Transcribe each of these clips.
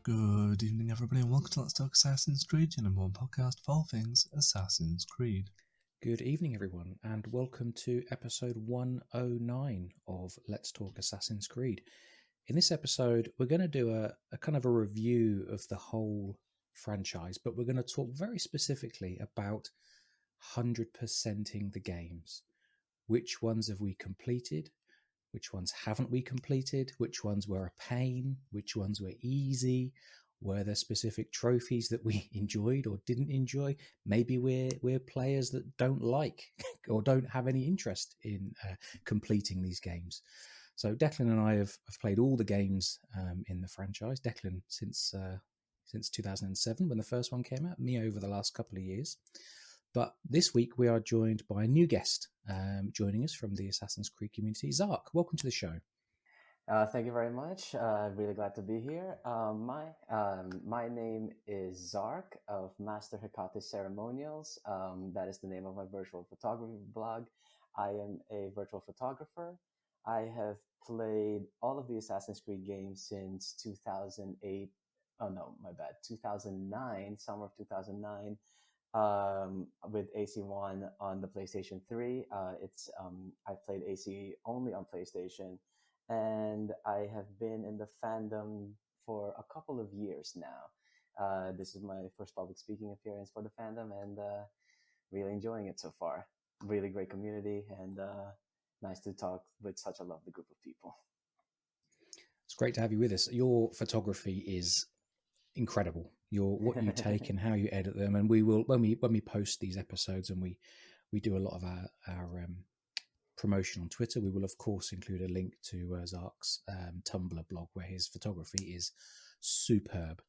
Good evening, everybody, and welcome to Let's Talk Assassin's Creed, your number one podcast for all things Assassin's Creed. Good evening, everyone, and welcome to episode 109 of Let's Talk Assassin's Creed. In this episode, we're going to do a kind of a review of the whole franchise, but we're going to talk very specifically about 100%ing the games. Which ones have we completed? Which ones haven't we completed? Which ones were a pain? Which ones were easy? Were there specific trophies that we enjoyed or didn't enjoy? Maybe we're players that don't like or don't have any interest in completing these games. So Declan and I have played all the games in the franchise. Declan since 2007 when the first one came out. Me over the last couple of years. But this week we are joined by a new guest joining us from the Assassin's Creed community, Zark. Welcome to the show. Thank you very much. Really glad to be here. My name is Zark of Master Hecate Ceremonials. That is the name of my virtual photography blog. I am a virtual photographer. I have played all of the Assassin's Creed games since 2008. Oh no, my bad. 2009, summer of 2009. With AC1 on the PlayStation 3. I've played AC only on PlayStation, and I have been in the fandom for a couple of years now. This is my first public speaking appearance for the fandom, and really enjoying it so far. Really great community, and nice to talk with such a lovely group of people. It's great to have you with us. Your photography is incredible. What you take and how you edit them, and we will when we post these episodes and we do a lot of our promotion on Twitter, we will of course include a link to Zark's Tumblr blog where his photography is superb.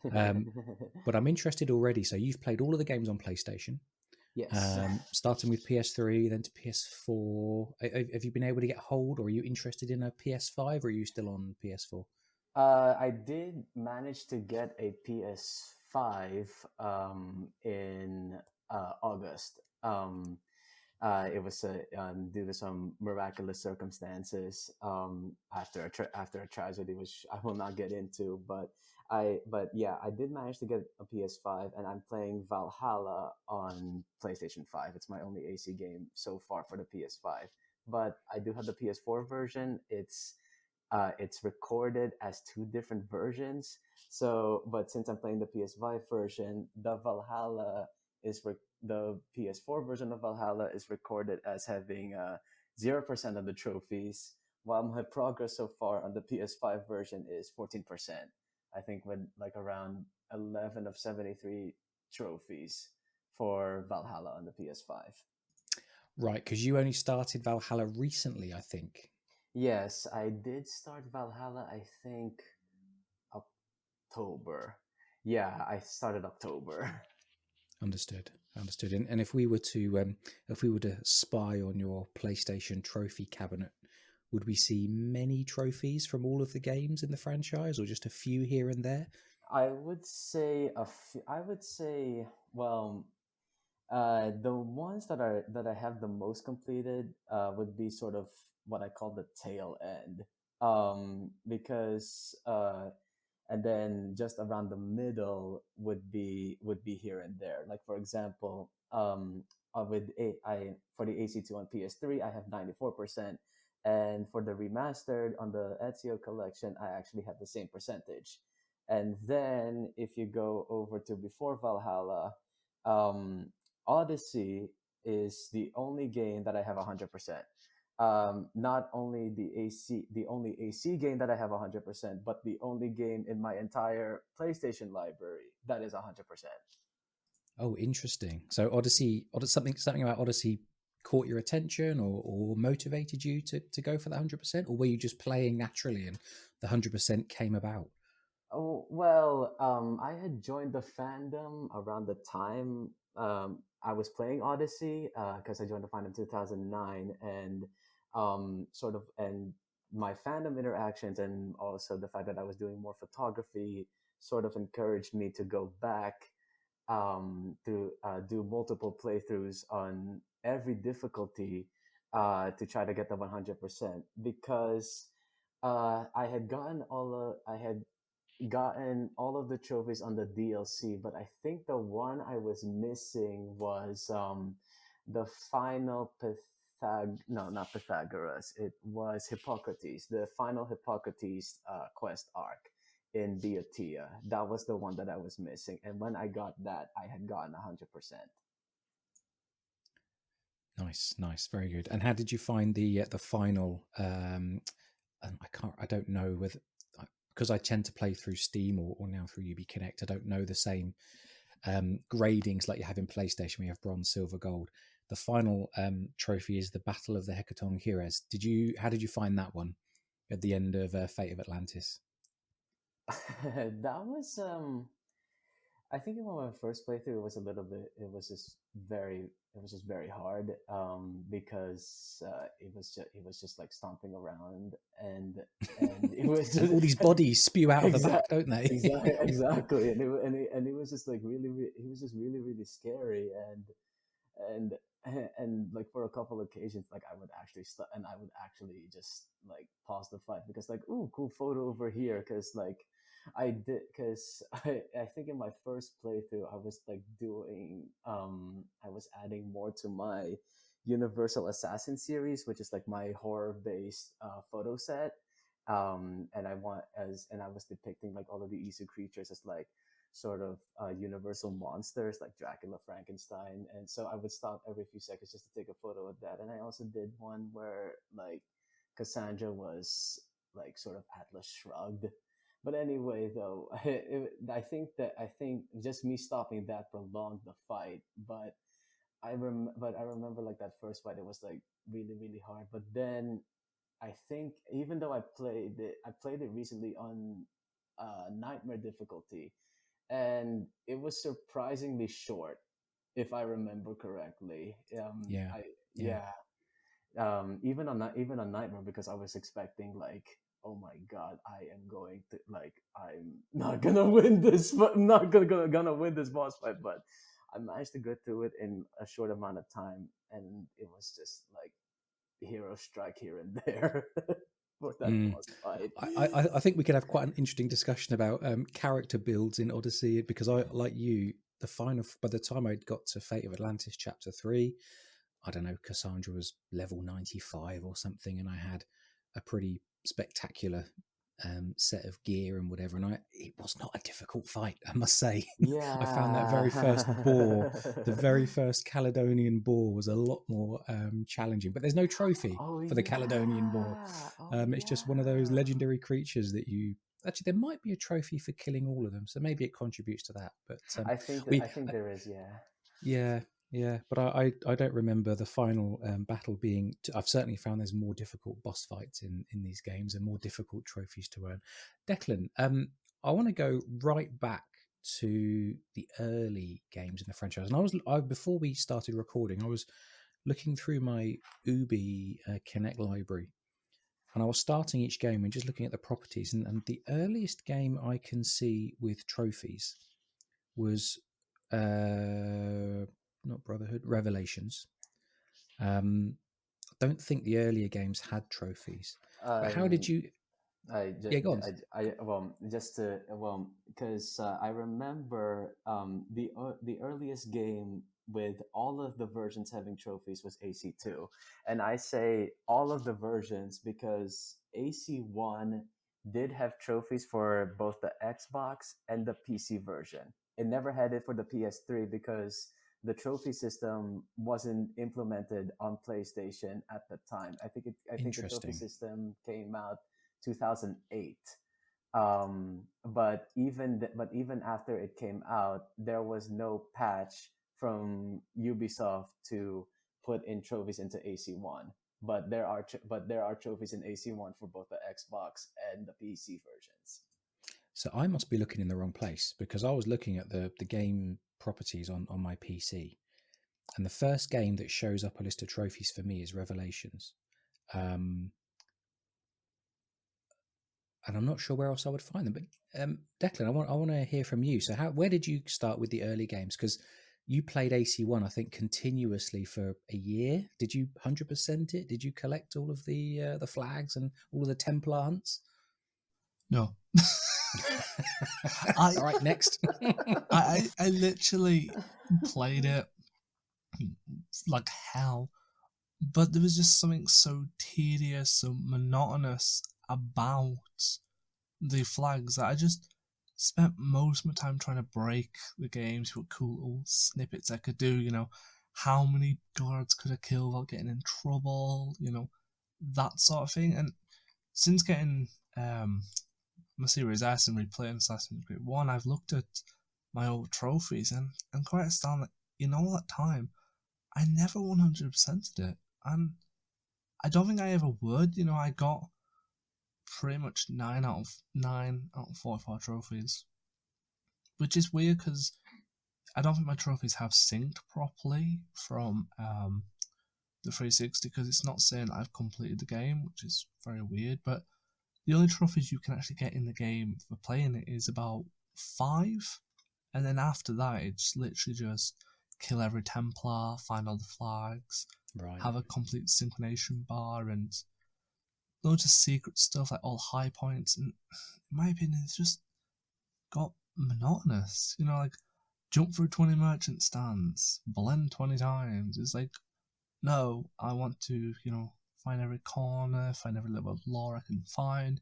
But I'm interested already. So you've played all of the games on PlayStation. Yes. Starting with PS3, then to PS4. Have you been able to get hold, or are you interested in a PS5, or are you still on PS4? I did manage to get a PS5 in August. It was due to some miraculous circumstances after a tragedy, which I will not get into. But I did manage to get a PS5, and I'm playing Valhalla on PlayStation 5. It's my only AC game so far for the PS5. But I do have the PS4 version. It's recorded as two different versions. But since I'm playing the PS5 version, the PS4 version of Valhalla is recorded as having 0% of the trophies, while my progress so far on the PS5 version is 14%. I think with like around 11 of 73 trophies for Valhalla on the PS5. Right, because you only started Valhalla recently, I think. Yes, I did start Valhalla, I think October. Yeah, I started October. Understood. And if we were to spy on your PlayStation trophy cabinet, would we see many trophies from all of the games in the franchise, or just a few here and there? I would say well, the ones that I have the most completed would be sort of what I call the tail end, because and then just around the middle would be here and there. Like for example, for the AC2 on PS3, I have 94%, and for the remastered on the Ezio collection, I actually have the same percentage. And then if you go over to before Valhalla, Odyssey is the only game that I have 100%. Not only the only AC game that I have 100%, but the only game in my entire PlayStation library that is 100%. Oh, interesting. So Odyssey, something about Odyssey caught your attention or motivated you to go for the 100%, or were you just playing naturally and the 100% came about? Oh, well, I had joined the fandom around the time I was playing Odyssey, because I joined the fandom in 2009, and and my fandom interactions and also the fact that I was doing more photography sort of encouraged me to go back to do multiple playthroughs on every difficulty to try to get the 100%, because I had gotten all of the trophies on the DLC, but I think the one I was missing was the final no, not Pythagoras. It was Hippocrates, the final Hippocrates quest arc in Diotia. That was the one that I was missing, and when I got that, I had gotten 100%. Nice, very good. And how did you find the final? I don't know whether, because I tend to play through Steam or now through UB Connect. I don't know the same gradings like you have in PlayStation. We have bronze, silver, gold. The final trophy is the Battle of the Hecaton Heroes. How did you find that one at the end of Fate of Atlantis? That was I think in my first playthrough it was a little bit it was just very hard because it was just like stomping around and it was just all these bodies spew out of the back, don't they? exactly, and it was just like it was just really scary, and and like for a couple occasions like I would actually and I would actually just like pause the fight because like, ooh, cool photo over here, because like I think in my first playthrough I was like doing I was adding more to my Universal Assassin series, which is like my horror based photo set, and I was depicting like all of the Isu creatures as like sort of universal monsters like Dracula, Frankenstein, and so I would stop every few seconds just to take a photo of that. And I also did one where like Cassandra was like sort of Atlas shrugged. But anyway, though, I think just me stopping that prolonged the fight. But but I remember like that first fight, it was like really hard. But then I think even though I played it recently on Nightmare difficulty, and it was surprisingly short, if I remember correctly. Yeah, I yeah. Yeah, even on Nightmare, because I was expecting like, oh my god, I'm not gonna win this, but I'm not gonna win this boss fight, but I managed to get through it in a short amount of time, and it was just like hero strike here and there for that boss fight. I think we could have quite an interesting discussion about character builds in Odyssey, because I, like you, by the time I got to Fate of Atlantis Chapter 3, I don't know, Cassandra was level 95 or something, and I had a pretty spectacular set of gear and whatever, and it was not a difficult fight, I must say. I found that very first boar, the very first Caledonian boar, was a lot more challenging, but there's no trophy Oh for the Caledonian boar. yeah. Oh It's just one of yeah. those legendary creatures that you actually, there might be a trophy for killing all of them, so maybe it contributes to that, but I think there is, yeah. yeah, yeah, but I don't remember the final battle being. I've certainly found there's more difficult boss fights in these games and more difficult trophies to earn. Declan, I want to go right back to the early games in the franchise, and before we started recording, I was looking through my Ubi Connect library, and I was starting each game and just looking at the properties, and the earliest game I can see with trophies was not Brotherhood, Revelations. I don't think the earlier games had trophies. But how did Um, you? Yeah, go on. well, just to well, because I remember the earliest game with all of the versions having trophies was AC2, and I say all of the versions because AC1 did have trophies for both the Xbox and the PC version. It never had it for the PS3 because the trophy system wasn't implemented on PlayStation at the time. I think the trophy Interesting. system came out 2008. But even after it came out, there was no patch from Ubisoft to put in trophies into AC1. But there are trophies in AC1 for both the Xbox and the PC versions. So I must be looking in the wrong place, because I was looking at the game properties on my PC, and the first game that shows up a list of trophies for me is Revelations. And I'm not sure where else I would find them. But Declan, I want to hear from you. So where did you start with the early games? Because you played AC1, I think, continuously for a year. Did you 100% it? Did you collect all of the flags and all of the Templar hunts? No. I All right, next. I literally played it like hell, but there was just something so tedious, so monotonous about the flags that I just spent most of my time trying to break the game to what cool little snippets I could do. How many guards could I kill without getting in trouble? That sort of thing. And since getting my Series S and replaying Assassin's Creed 1, I've looked at my old trophies and I'm quite astounded that in all that time, I never 100%ed it. And I don't think I ever would. I got pretty much 9 out of 44 trophies, which is weird because I don't think my trophies have synced properly from the 360 because it's not saying I've completed the game, which is very weird. But the only trophies you can actually get in the game for playing it is about 5, and then after that, it's literally just kill every Templar, find all the flags, Right. have a complete synchronization bar, and loads of secret stuff like all high points. And in my opinion, it's just got monotonous. Like jump through 20 merchant stands, blend 20 times. It's like, no, I want to, find every corner, find every level of lore I can find.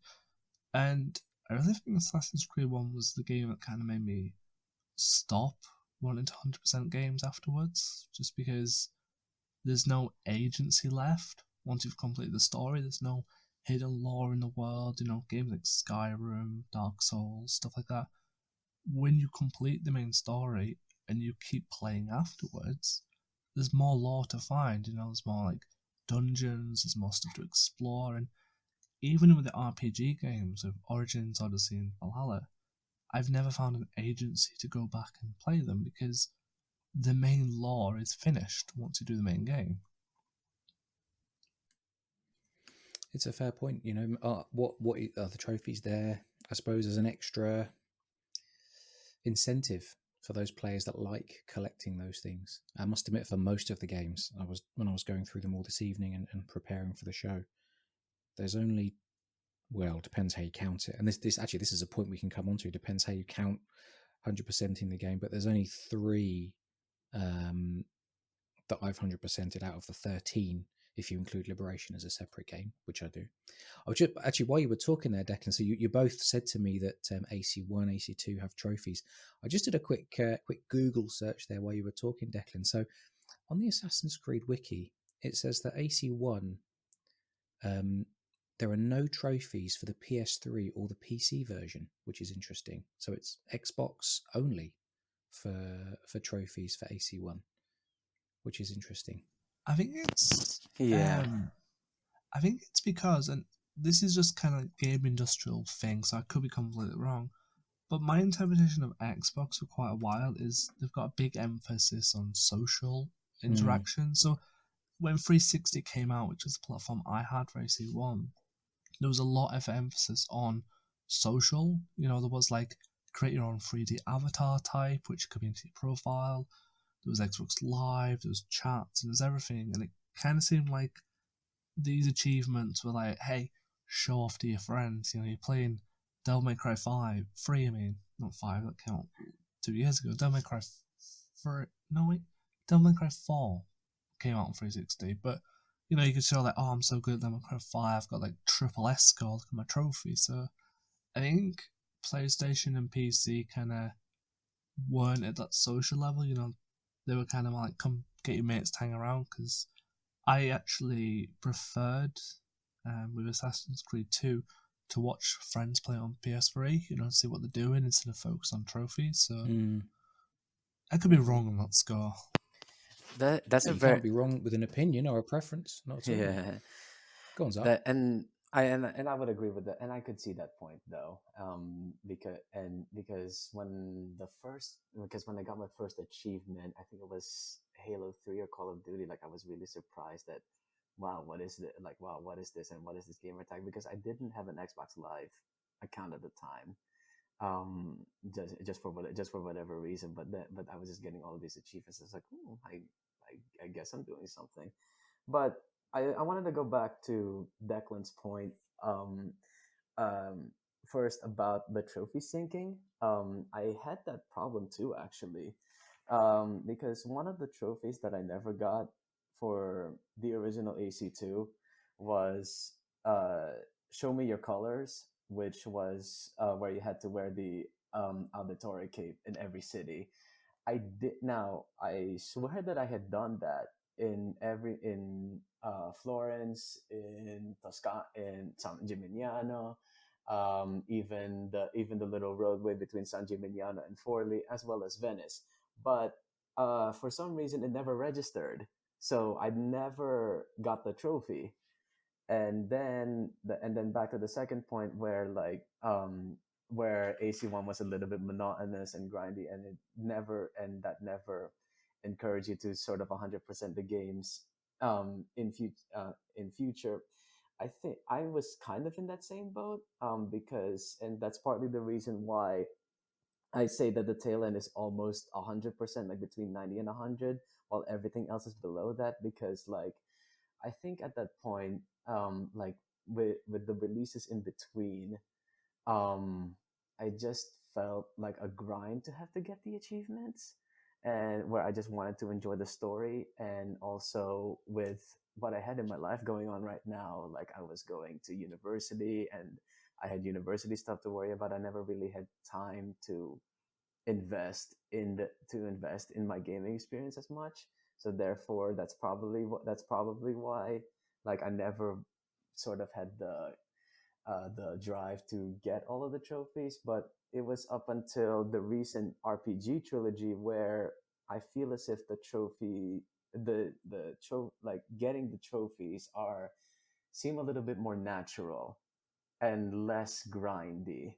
And I really think Assassin's Creed 1 was the game that kind of made me stop wanting to 100% games afterwards, just because there's no agency left once you've completed the story. There's no hidden lore in the world, games like Skyrim, Dark Souls, stuff like that. When you complete the main story and you keep playing afterwards, there's more lore to find, there's more like dungeons, there's more stuff to explore. And even with the RPG games of Origins, Odyssey, and Valhalla, I've never found an agency to go back and play them because the main lore is finished once you do the main game. It's a fair point. What are the trophies there? I suppose as an extra incentive for those players that like collecting those things. I must admit, for most of the games, when I was going through them all this evening and preparing for the show, there's only, well, depends how you count it. And this is a point we can come on to. Depends how you count 100% in the game. But there's only 3 that I've 100%ed out of the 13, if you include Liberation as a separate game, which I do. I was just, actually, while you were talking there, Declan, so you both said to me that AC1, AC2 have trophies. I just did a quick Google search there while you were talking, Declan. So on the Assassin's Creed wiki, it says that AC1, there are no trophies for the PS3 or the PC version, which is interesting. So it's Xbox only for trophies for AC1, which is interesting. I think it's Yeah. I think it's because, and this is just kind of game industrial thing, so I could be completely wrong, but my interpretation of Xbox for quite a while is they've got a big emphasis on social interaction. So when 360 came out, which was the platform I had for AC1, there was a lot of emphasis on social. There was like create your own 3D avatar type, which could be into your profile. There was Xbox Live, there was chats, and there's everything. And it kind of seemed like these achievements were like, hey, show off to your friends. You're playing Devil May Cry 5, 3, I mean, not 5, that came out 2 years ago. Devil May Cry 3, no wait, Devil May Cry 4 came out on 360, but you could show like, oh, I'm so good at Devil May Cry 5, I've got like triple S score, look at my trophy. So I think PlayStation and PC kind of weren't at that social level. They were kind of like, come get your mates to hang around, because I actually preferred with Assassin's Creed 2 to watch friends play on PS3, see what they're doing instead of focus on trophies. So I could be wrong on that score. That's You can't be wrong with an opinion or a preference, not at all. Yeah. Go on, Zark. And I would agree with that, and I could see that point though, because when I got my first achievement, I think it was Halo 3 or Call of Duty. Like I was really surprised that, wow, what is it? Like, wow, what is this, and what is this gamer tag? Because I didn't have an Xbox Live account at the time, just for whatever reason. But I was just getting all of these achievements. It's like, I guess I'm doing something, but I wanted to go back to Declan's point. Um, first about the trophy sinking. I had that problem too, actually, because one of the trophies that I never got for the original AC2 was uh, Show Me Your Colors, which was where you had to wear the auditory cape in every city. I did. Now I swear that I had done that in Florence, in Toscana, in San Gimignano, even the little roadway between San Gimignano and Forli, as well as Venice. But for some reason, it never registered, so I never got the trophy. And then back to the second point where AC1 was a little bit monotonous and grindy, and that never encouraged you to sort of 100% the games in future. I think I was kind of in that same boat, because and that's partly the reason why I say that the tail end is almost 100%, like between 90 and 100, while everything else is below that, because like I think at that point, like with the releases in between, um, I just felt like a grind to have to get the achievements, and where I just wanted to enjoy the story, and also with what I had in my life going on right now, like I was going to university and I had university stuff to worry about. I never really had time to invest in my gaming experience as much. So therefore, that's probably why like I never sort of had the drive to get all of the trophies. But it was up until the recent RPG trilogy where I feel as if like getting the trophies are seem a little bit more natural and less grindy.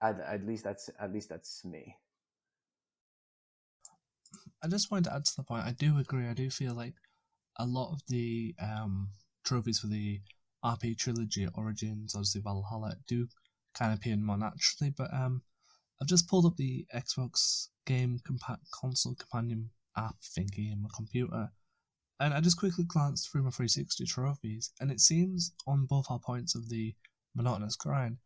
At least that's me. I just wanted to add to the point. I do agree. I do feel like a lot of the trophies for the RP trilogy, Origins, Odyssey, Valhalla, do kind of appear more naturally. But I've just pulled up the Xbox game console companion app thingy in my computer, and I just quickly glanced through my 360 trophies, and it seems on both our points of the monotonous grind,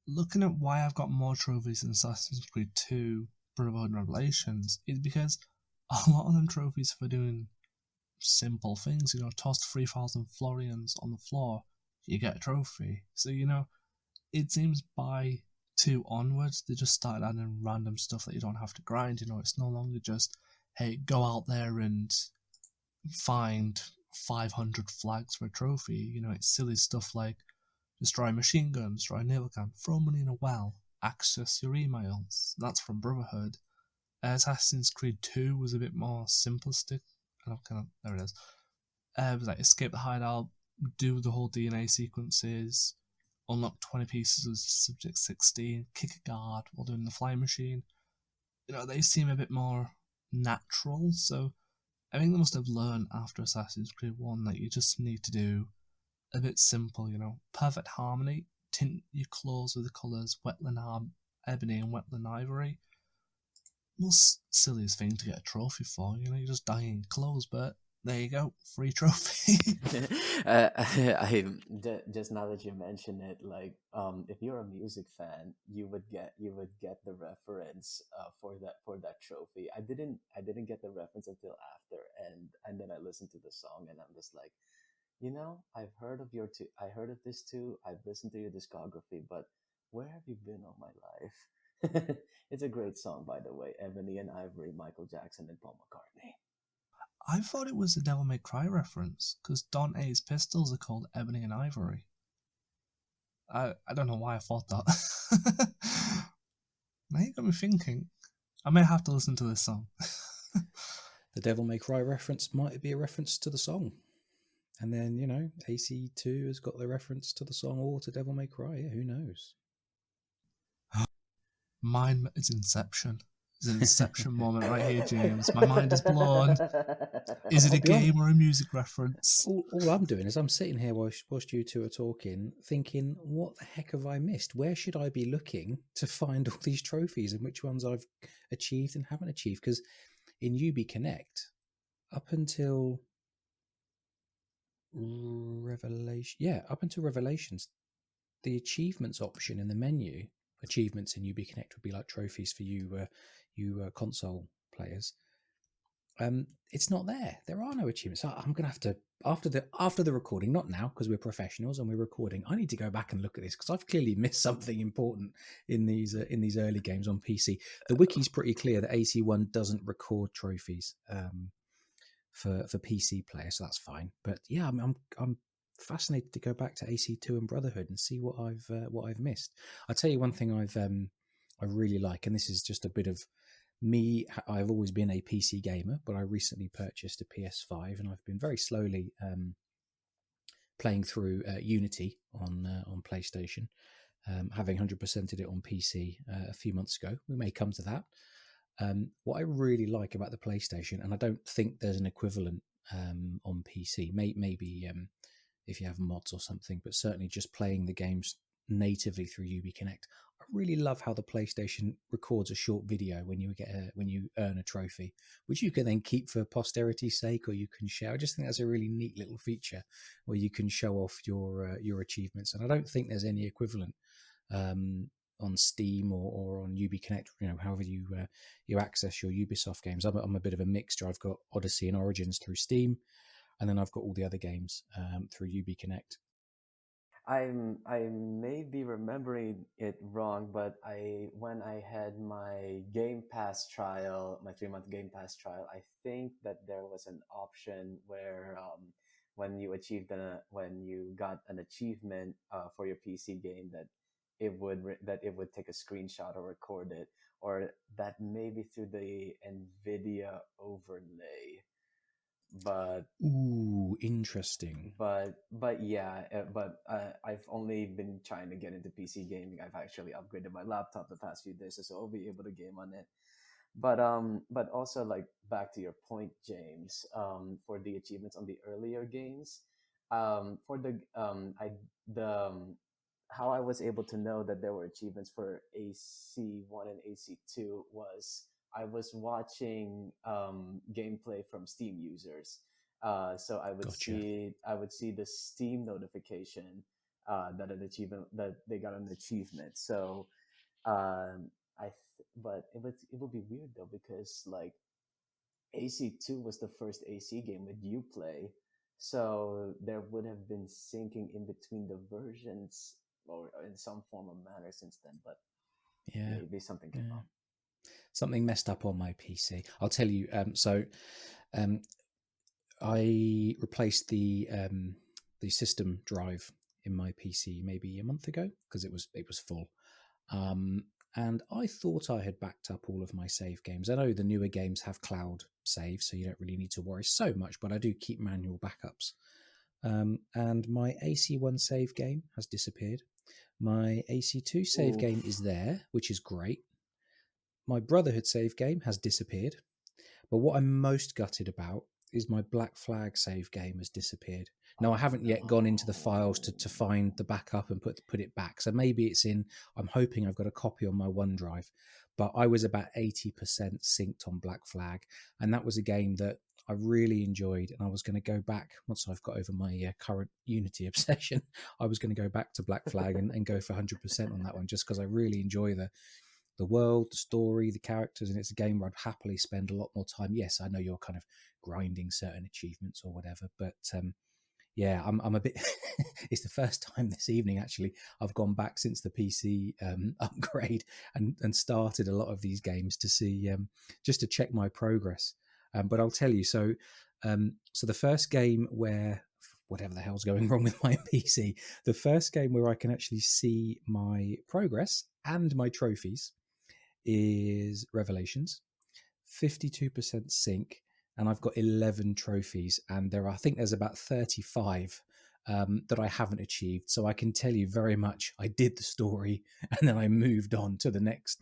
looking at why I've got more trophies than Assassin's Creed 2, Brotherhood and Revelations, is because a lot of them trophies for doing simple things, toss 3,000 florians on the floor, you get a trophy. So, it seems by 2 onwards, they just started adding random stuff that you don't have to grind. It's no longer just, hey, go out there and find 500 flags for a trophy. It's silly stuff like destroy machine guns, destroy a naval camp, throw money in a well, access your emails. That's from Brotherhood. Assassin's Creed 2 was a bit more simplistic. There it is. It was like escape the hideout, do the whole DNA sequences, unlock 20 pieces of Subject 16, kick a guard while doing the flying machine. They seem a bit more natural, so I think they must have learned after Assassin's Creed 1 that you just need to do a bit simple, perfect harmony, tint your clothes with the colours wetland ebony and wetland ivory. Most silliest thing to get a trophy for, you're just dyeing clothes, but there you go, free trophy. Just now that you mention it, like if you're a music fan, you would get the reference for that trophy. I didn't get the reference until after, and then I listened to the song, and I'm just like, I heard of this too. I've listened to your discography, but where have you been all my life? It's a great song, by the way. Ebony and Ivory, Michael Jackson and Paul McCartney. I thought it was a Devil May Cry reference, because Dante's pistols are called Ebony and Ivory. I don't know why I thought that. Now you got me thinking. I may have to listen to this song. The Devil May Cry reference might be a reference to the song. And then, AC2 has got the reference to the song or to Devil May Cry. Yeah, who knows? Mine is Inception. It's an Inception moment right here, James. My mind is blown. Is it a game or a music reference? All I'm doing is I'm sitting here whilst you two are talking, thinking, what the heck have I missed? Where should I be looking to find all these trophies and which ones I've achieved and haven't achieved? Because in UB Connect, up until Revelations, the achievements option in the menu, achievements in UB Connect would be like trophies for you console players. It's not there. There are no achievements. So I'm gonna have to after the recording, not now because we're professionals and we're recording. I need to go back and look at this because I've clearly missed something important in these early games on PC. The wiki's pretty clear that AC1 doesn't record trophies for PC players, so that's fine. But yeah, I'm fascinated to go back to AC2 and Brotherhood and see what I've missed. I'll tell you one thing I really like, and this is just a bit of me. I've always been a PC gamer, but I recently purchased a PS5, and I've been very slowly playing through Unity on PlayStation, having 100%ed it on PC a few months ago. We may come to that. What I really like about the PlayStation, and I don't think there's an equivalent on PC, maybe if you have mods or something, but certainly just playing the games natively through UB Connect. I really love how the PlayStation records a short video when you earn a trophy, which you can then keep for posterity's sake, or you can share. I just think that's a really neat little feature where you can show off your achievements, and I don't think there's any equivalent on Steam or on UB Connect. However you access your Ubisoft games. I'm a bit of a mixture. I've got Odyssey and Origins through Steam, and then I've got all the other games through UB Connect. I may be remembering it wrong, but when I had my Game Pass trial, my 3-month Game Pass trial, I think that there was an option where when you got an achievement for your PC game, that it would take a screenshot or record it, or that maybe through the NVIDIA overlay. But Ooh, interesting. but yeah, I've only been trying to get into PC gaming. I've actually upgraded my laptop the past few days, so I'll be able to game on it. But also, like, back to your point, James, for the achievements on the earlier games, for the how I was able to know that there were achievements for AC1 and AC2 was I was watching gameplay from Steam users. So Gotcha. I would see the Steam notification that they got an achievement. So but it would be weird though, because like AC2 was the first AC game with Uplay, so there would have been syncing in between the versions or in some form of manner since then. But Yeah. maybe something came up. Something messed up on my PC. I'll tell you. I replaced the system drive in my PC maybe a month ago because it was full. And I thought I had backed up all of my save games. I know the newer games have cloud save, so you don't really need to worry so much, but I do keep manual backups. And my AC1 save game has disappeared. My AC2 save game is there, which is great. My Brotherhood save game has disappeared. But what I'm most gutted about is my Black Flag save game has disappeared. Now, I haven't yet gone into the files to find the backup and put it back. So maybe it's in, I'm hoping I've got a copy on my OneDrive. But I was about 80% synced on Black Flag. And that was a game that I really enjoyed. And I was going to go back, once I've got over my current Unity obsession, I was going to go back to Black Flag and go for 100% on that one, just because I really enjoy the world, the story, the characters, and it's a game where I'd happily spend a lot more time. Yes, I know you're kind of grinding certain achievements or whatever, but yeah, I'm a bit. It's the first time this evening actually I've gone back since the PC upgrade and started a lot of these games to see just to check my progress. But I'll tell you, so the first game where whatever the hell's going wrong with my PC, the first game where I can actually see my progress and my trophies is Revelations, 52% sync, and I've got 11 trophies, and I think there's about 35 that I haven't achieved. So I can tell you very much I did the story, and then I moved on to the next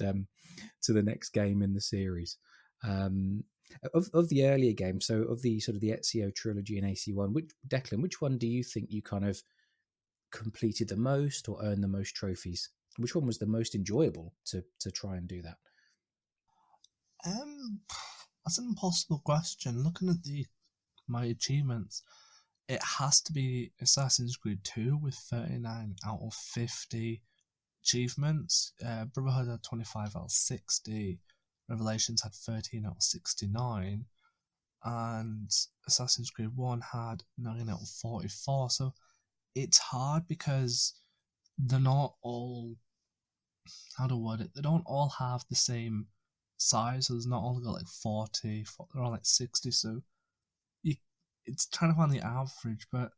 game in the series. Of the earlier games, so of the sort of the Ezio trilogy and AC1, which one do you think you kind of completed the most or earned the most trophies? Which one was the most enjoyable to try and do that? That's an impossible question. Looking at my achievements, it has to be Assassin's Creed 2 with 39 out of 50 achievements. Brotherhood had 25 out of 60. Revelations had 13 out of 69. And Assassin's Creed 1 had 9 out of 44. So it's hard because they're not all, how to word it, they don't all have the same size. So there's not all got like 40, they're all like 60. So you, it's trying to find the average, but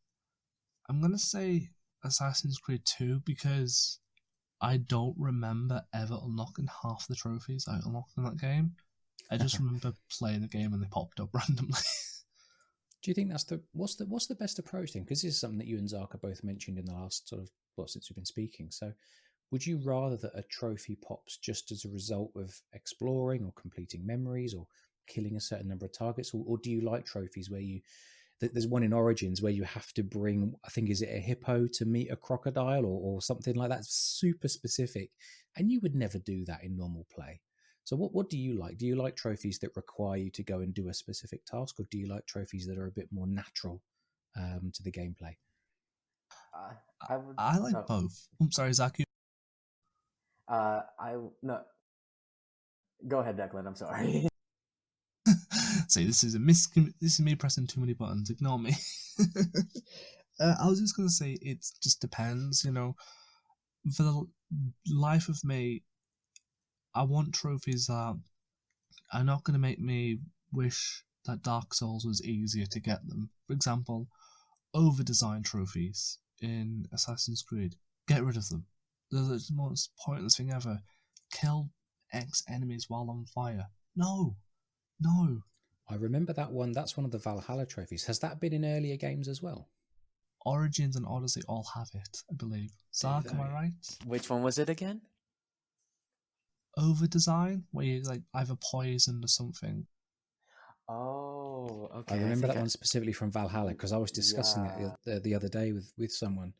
I'm going to say Assassin's Creed 2 because I don't remember ever unlocking half the trophies I unlocked in that game. I just remember playing the game and they popped up randomly. Do you think that's what's the best approach then? Because this is something that you and Zark have both mentioned in the last since we've been speaking. So, would you rather that a trophy pops just as a result of exploring or completing memories or killing a certain number of targets, or do you like trophies where there's one in Origins where you have to bring, I think, is it a hippo to meet a crocodile or something like that, super specific, and you would never do that in normal play. So what do you like? Do you like trophies that require you to go and do a specific task, or do you like trophies that are a bit more natural to the gameplay? I would. I like Oh, both. I'm sorry, Zach. I no. Go ahead, Declan. I'm sorry. See, this is me pressing too many buttons. Ignore me. I was just gonna say it just depends. For the life of me, I want trophies that are not gonna make me wish that Dark Souls was easier to get them. For example, over-designed trophies in Assassin's Creed. Get rid of them. They're the most pointless thing ever. Kill X enemies while on fire. No. I remember that one. That's one of the Valhalla trophies. Has that been in earlier games as well? Origins and Odyssey all have it, I believe. Zark, am I right? Which one was it again? Over design, where you like either poisoned or something. Oh, okay. I remember think that one specifically from Valhalla because I was discussing Yeah. that the other day with someone,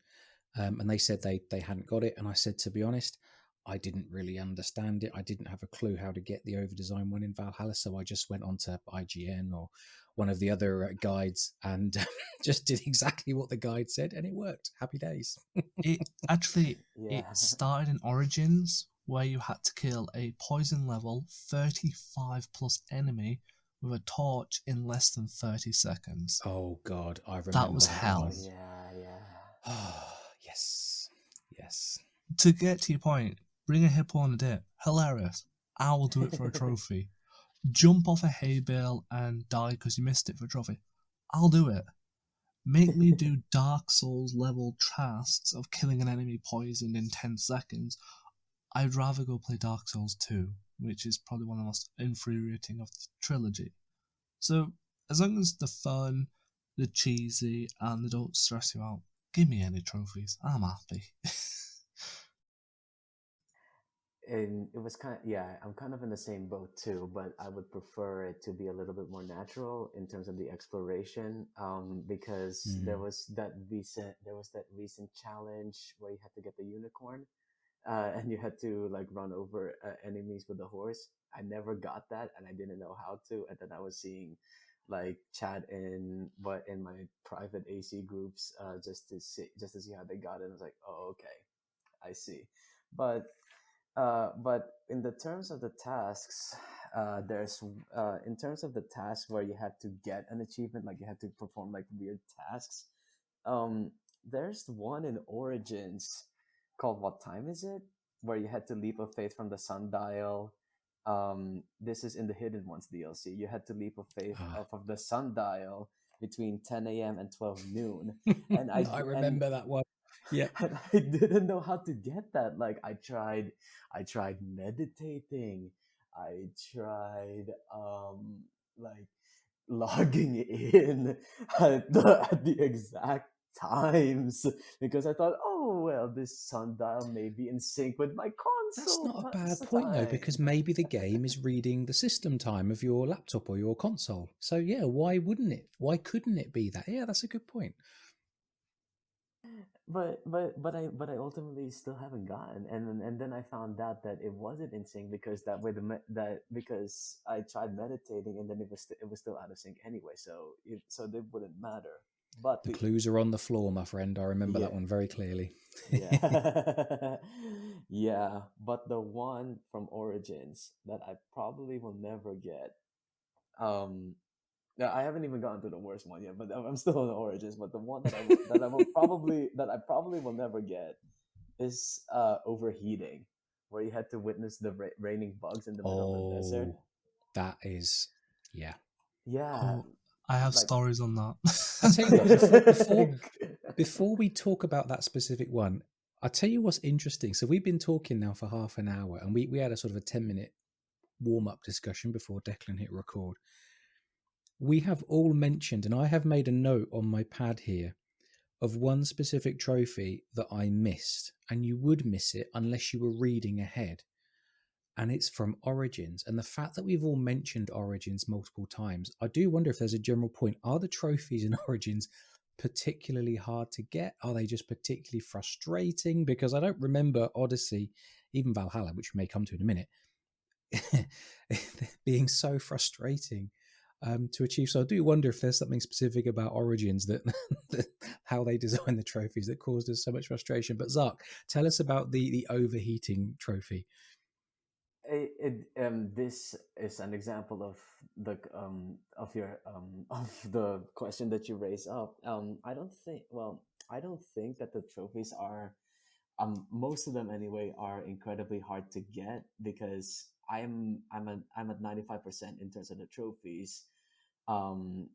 and they said they hadn't got it, and I said, to be honest, I didn't really understand it. I didn't have a clue how to get the over design one in Valhalla, so I just went on to IGN or one of the other guides and just did exactly what the guide said, and it worked. Happy days. It actually Yeah. it started in Origins where you had to kill a poison level 35 plus enemy with a torch in less than 30 seconds. Oh God, I remember That was that Oh hell. one. yeah. Oh yes, yes. To get to your point, bring a hippo on a dip. Hilarious. I will do it for a trophy. Jump off a hay bale and die because you missed it for a trophy. I'll do it. Make me do Dark Souls level tasks of killing an enemy poisoned in 10 seconds. I'd rather go play Dark Souls 2, which is probably one of the most infuriating of the trilogy. So, as long as they're fun, they're cheesy, and they don't stress you out, give me any trophies. I'm happy. And it was I'm kind of in the same boat too, but I would prefer it to be a little bit more natural in terms of the exploration, because Mm. there was that recent challenge where you had to get the unicorn, and you had to like run over enemies with a horse. I never got that, and I didn't know how to. And then I was seeing like chat in my private AC groups, just to see how they got it. And I was like, oh, okay, I see. But but in the terms of the tasks, there's in terms of the tasks where you had to get an achievement, like you had to perform like weird tasks. Um, there's one in Origins called "What Time Is It?" where you had to leap of faith from the sundial. This is in the Hidden Ones DLC. You had to leap of faith Ah. off of the sundial between 10 a.m. and 12 noon, and I remember that one. Yeah. and I didn't know how to get that. Like I tried meditating. I tried like logging in at the exact times because I thought, oh well, this sundial may be in sync with my That's console not a bad point though, because time. maybe the game is reading the system time of your laptop or your console. So yeah, why wouldn't it? Why couldn't it be that? Yeah, that's a good point. But I ultimately still haven't gotten, and then I found out that it wasn't in sync because that way that because I tried meditating and then it was still out of sync anyway, so so they wouldn't matter. But The the clues are on the floor, my friend. I remember that yeah, one very clearly. yeah, yeah. But the one from Origins that I probably will never get. Um, yeah, I haven't even gotten to the worst one yet, but I'm still on the Origins. But the one that I probably will never get is overheating, where you had to witness the raining bugs in the middle of the desert. Oh, that is, yeah. Yeah, Oh, I have like stories on I tell you what, that. before we talk about that specific one, I'll tell you what's interesting. So we've been talking now for half an hour, and we had a sort of a 10-minute warm-up discussion before Declan hit record. We have all mentioned, and I have made a note on my pad here of one specific trophy that I missed, and you would miss it unless you were reading ahead. And it's from Origins. And the fact that we've all mentioned Origins multiple times, I do wonder if there's a general point. Are the trophies in Origins particularly hard to get? Are they just particularly frustrating? Because I don't remember Odyssey, even Valhalla, which we may come to in a minute, being so frustrating to achieve. So I do wonder if there's something specific about Origins that how they design the trophies that caused us so much frustration. But Zark, tell us about the overheating trophy. This is an example of your of the question that you raise up. I don't think that the trophies are most of them anyway are incredibly hard to get because I'm at 95% in terms of the trophies. And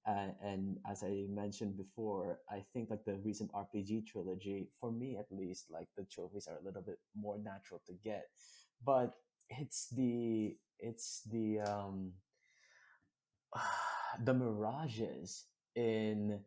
as I mentioned before, I think like the recent RPG trilogy, for me at least, like the trophies are a little bit more natural to get, but it's the mirages in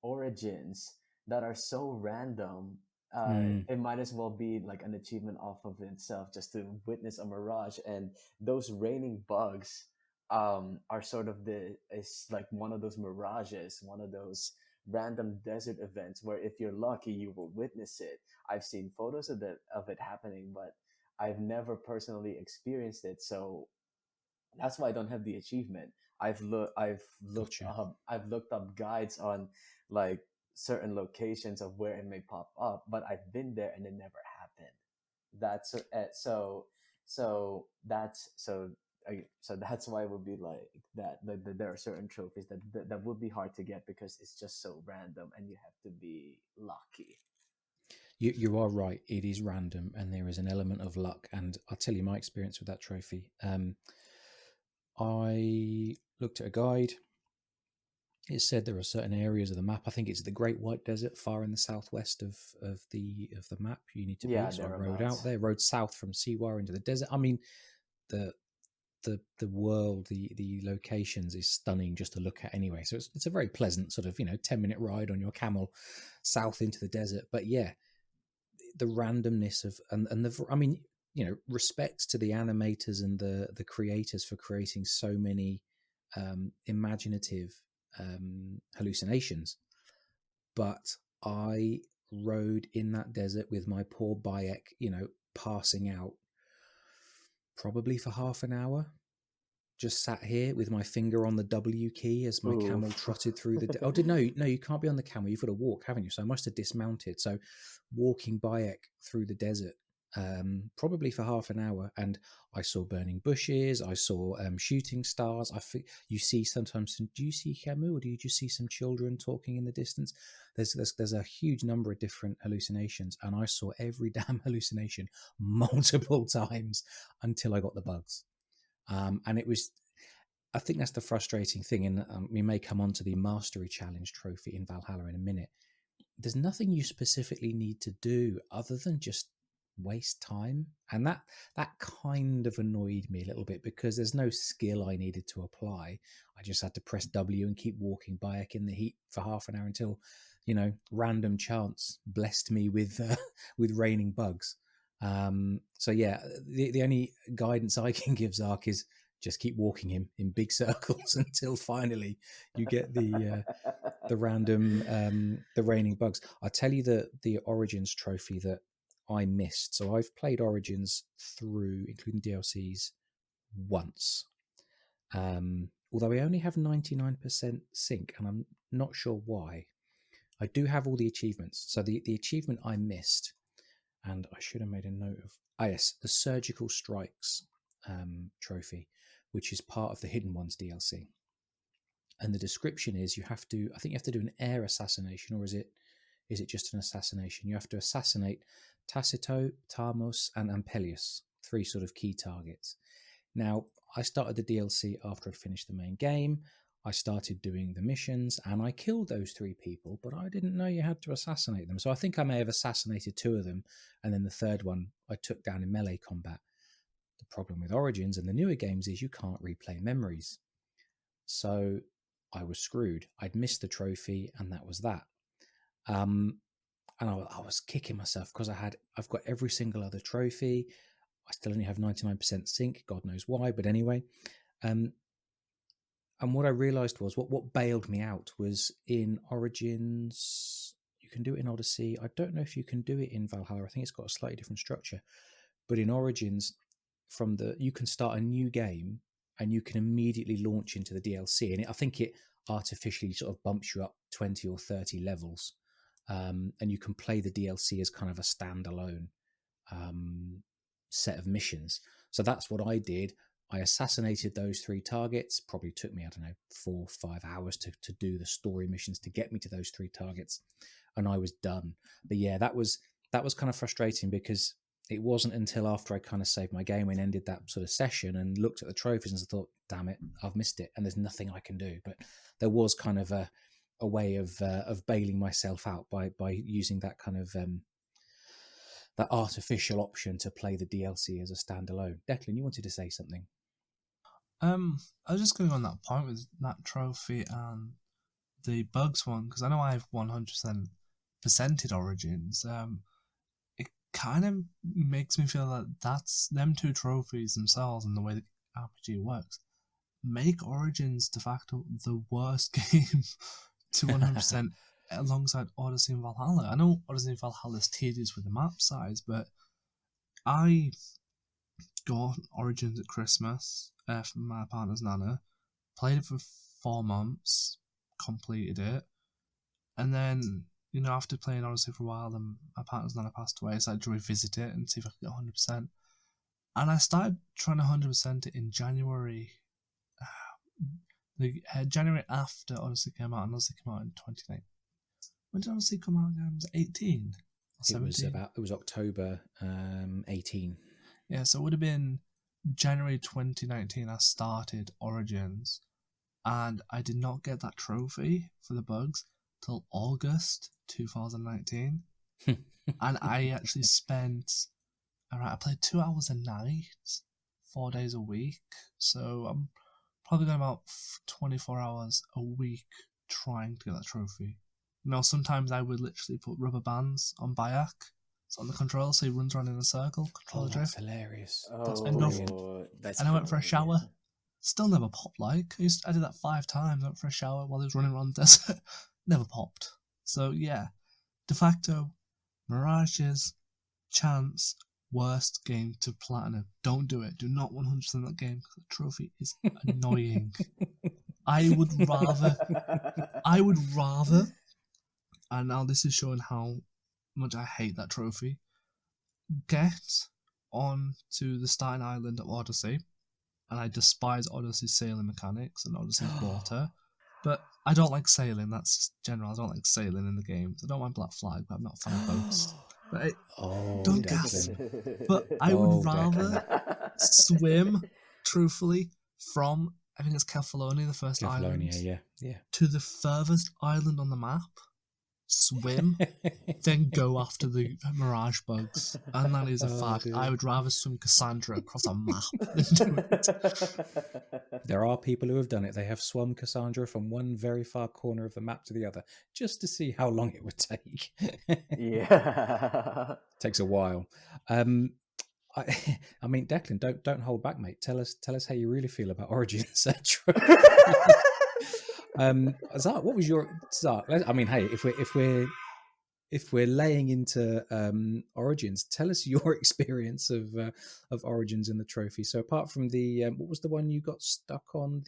Origins that are so random. Mm, It might as well be like an achievement off of itself just to witness a mirage. And those raining bugs are sort of is like one of those mirages, one of those random desert events where if you're lucky you will witness it. I've seen photos of it happening, but I've never personally experienced it, so that's why I don't have the achievement. gotcha. I've looked up guides on like certain locations of where it may pop up, but I've been there and it never happened. That's so that's so so that's why it would be like that. There are certain trophies that would be hard to get because it's just so random and you have to be lucky. You are right. It is random, and there is an element of luck. And I'll tell you my experience with that trophy. I looked at a guide. It said there are certain areas of the map. I think it's the Great White Desert, far in the southwest of the map. You need to be. Yeah, So I rode out thereabouts. there, rode south from Siwa into the desert. I mean, the the world, the locations is stunning just to look at anyway. So it's a very pleasant sort of 10-minute ride on your camel south into the desert. But yeah, the randomness of and the I mean respect to the animators and the creators for creating so many imaginative hallucinations. But I rode in that desert with my poor Bayek, passing out probably for half an hour. Just sat here with my finger on the W key as my camel Oof. trotted through the. Oh, no, you can't be on the camel. You've got to walk, haven't you? So I must have dismounted. So walking Bayek through the desert, probably for half an hour, and I saw burning bushes. I saw shooting stars. You see sometimes. Do you see Camus, or do you just see some children talking in the distance? There's a huge number of different hallucinations, and I saw every damn hallucination multiple times until I got the bugs. And it was, I think that's the frustrating thing. And we may come on to the Mastery Challenge trophy in Valhalla in a minute. There's nothing you specifically need to do other than just waste time. And that kind of annoyed me a little bit because there's no skill I needed to apply. I just had to press W and keep walking Bayek in the heat for half an hour until, random chance blessed me with with raining bugs. So yeah, the only guidance I can give Zark is just keep walking him in big circles until finally you get the random the raining bugs. I tell you the Origins trophy that I missed. So I've played Origins through, including DLCs, once. Although I only have 99% sync, and I'm Not sure why. I do have all the achievements. So the achievement I missed, and I should have made a note of. Yes, the Surgical Strikes trophy, which is part of the Hidden Ones DLC. And the description is I think you have to do an air assassination, or is it just an assassination? You have to assassinate Tacito, Tarmus, and Ampelius, 3 sort of key targets. Now, I started the DLC after I'd finished the main game. I started doing the missions, and I killed those 3 people, but I didn't know you had to assassinate them. So I think I may have assassinated 2 of them, and then the 3rd one I took down in melee combat. The problem with Origins and the newer games is you can't replay memories. So I was screwed. I'd missed the trophy, and that was that. And I was kicking myself because I've got every single other trophy. I still only have 99% sync, God knows why, but anyway. And what I realised was what bailed me out was in Origins. You can do it in Odyssey. I don't know if you can do it in Valhalla. I think it's got a slightly different structure. But in Origins, you can start a new game and you can immediately launch into the DLC. And I think it artificially sort of bumps you up 20 or 30 levels. And you can play the DLC as kind of a standalone set of missions. So that's what I did. I assassinated those 3 targets. Probably took me, 4 or 5 hours to do the story missions to get me to those 3 targets, and I was done. But yeah, that was kind of frustrating because it wasn't until after I kind of saved my game and ended that sort of session and looked at the trophies and thought, damn it, I've missed it, and there's nothing I can do. But there was kind of a way of bailing myself out by using that kind of that artificial option to play the DLC as a standalone. Declan, you wanted to say something? I was just going on that point with that trophy and the bugs one, because I know I've 100% percented Origins. It kind of makes me feel that that's them 2 trophies themselves and the way the RPG works make Origins de facto the worst game to 100% alongside Odyssey and Valhalla. I know Odyssey and Valhalla is tedious with the map size, but I got Origins at Christmas from my partner's nana, played it for 4 months, completed it, and then, after playing Odyssey for a while, then my partner's nana passed away, so I had to revisit it and see if I could get 100%. And I started trying to 100% it in January. The January after Odyssey came out, and Odyssey came out in 2019. When did Odyssey come out again? Was it 18 or 17? It was October 18. Yeah, so it would have been January 2019 I started Origins, and I did not get that trophy for the bugs till August 2019. And I actually I played 2 hours a night, 4 days a week, so I'm probably going about 24 hours a week trying to get that trophy. Sometimes I would literally put rubber bands on Bayak, it's on the controller, so he runs around in a circle, controller drift. That's hilarious. That's brilliant. And I went for a shower, still never popped like. I did that 5 times, I went for a shower while he was running around the desert, never popped. So yeah, de facto, Mirage's chance worst game to platinum. Don't do it. Do not 100% that game because the trophy is annoying. I would rather, and now this is showing how much I hate that trophy, get on to the starting island of Odyssey, and I despise Odyssey's sailing mechanics and Odyssey's water, but I don't like sailing, that's just general. I don't like sailing in the games. I don't mind Black Flag, but I'm not a fan of boats. But don't gasp. But I would rather swim, truthfully, from, I think it's Kefalonia, the first island, yeah, to the furthest island on the map, swim, then go after the Mirage bugs. And that is a fact. Dude. I would rather swim Cassandra across a map than do it. There are people who have done it. They have swum Cassandra from one very far corner of the map to the other just to see how long it would take. Yeah. Takes a while. I mean, Declan, don't hold back, mate. Tell us how you really feel about Origins, etc. Zark, what was your Zark? I mean, hey, if we're laying into Origins, tell us your experience of Origins and the trophy. So apart from the what was the one you got stuck on?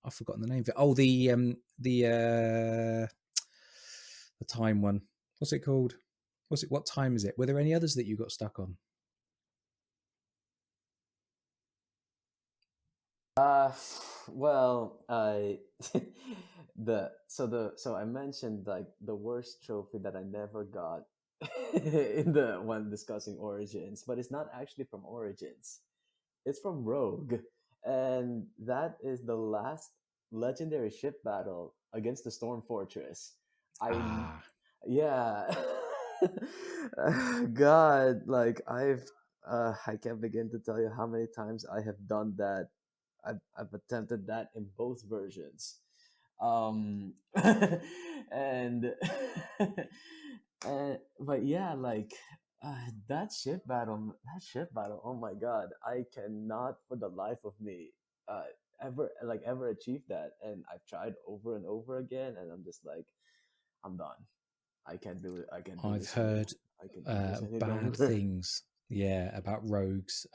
I've forgotten the name of it. Oh, the time one. What's it called? What time is it? Were there any others that you got stuck on? Uh, well, I so I mentioned like the worst trophy that I never got in the one discussing Origins, but it's not actually from Origins. It's from Rogue, and that is the last legendary ship battle against the Storm Fortress. I Ah, Yeah. God, like I can't begin to tell you how many times I have done that. I've attempted that in both versions. And but yeah, like that ship battle, oh my god, I cannot for the life of me uh ever achieve that, and I've tried over and over again, and I'm just like, I'm done. I can't do it. I can't do I've this anymore. heard I can't do this any bad longer. things. Yeah, about Rogue's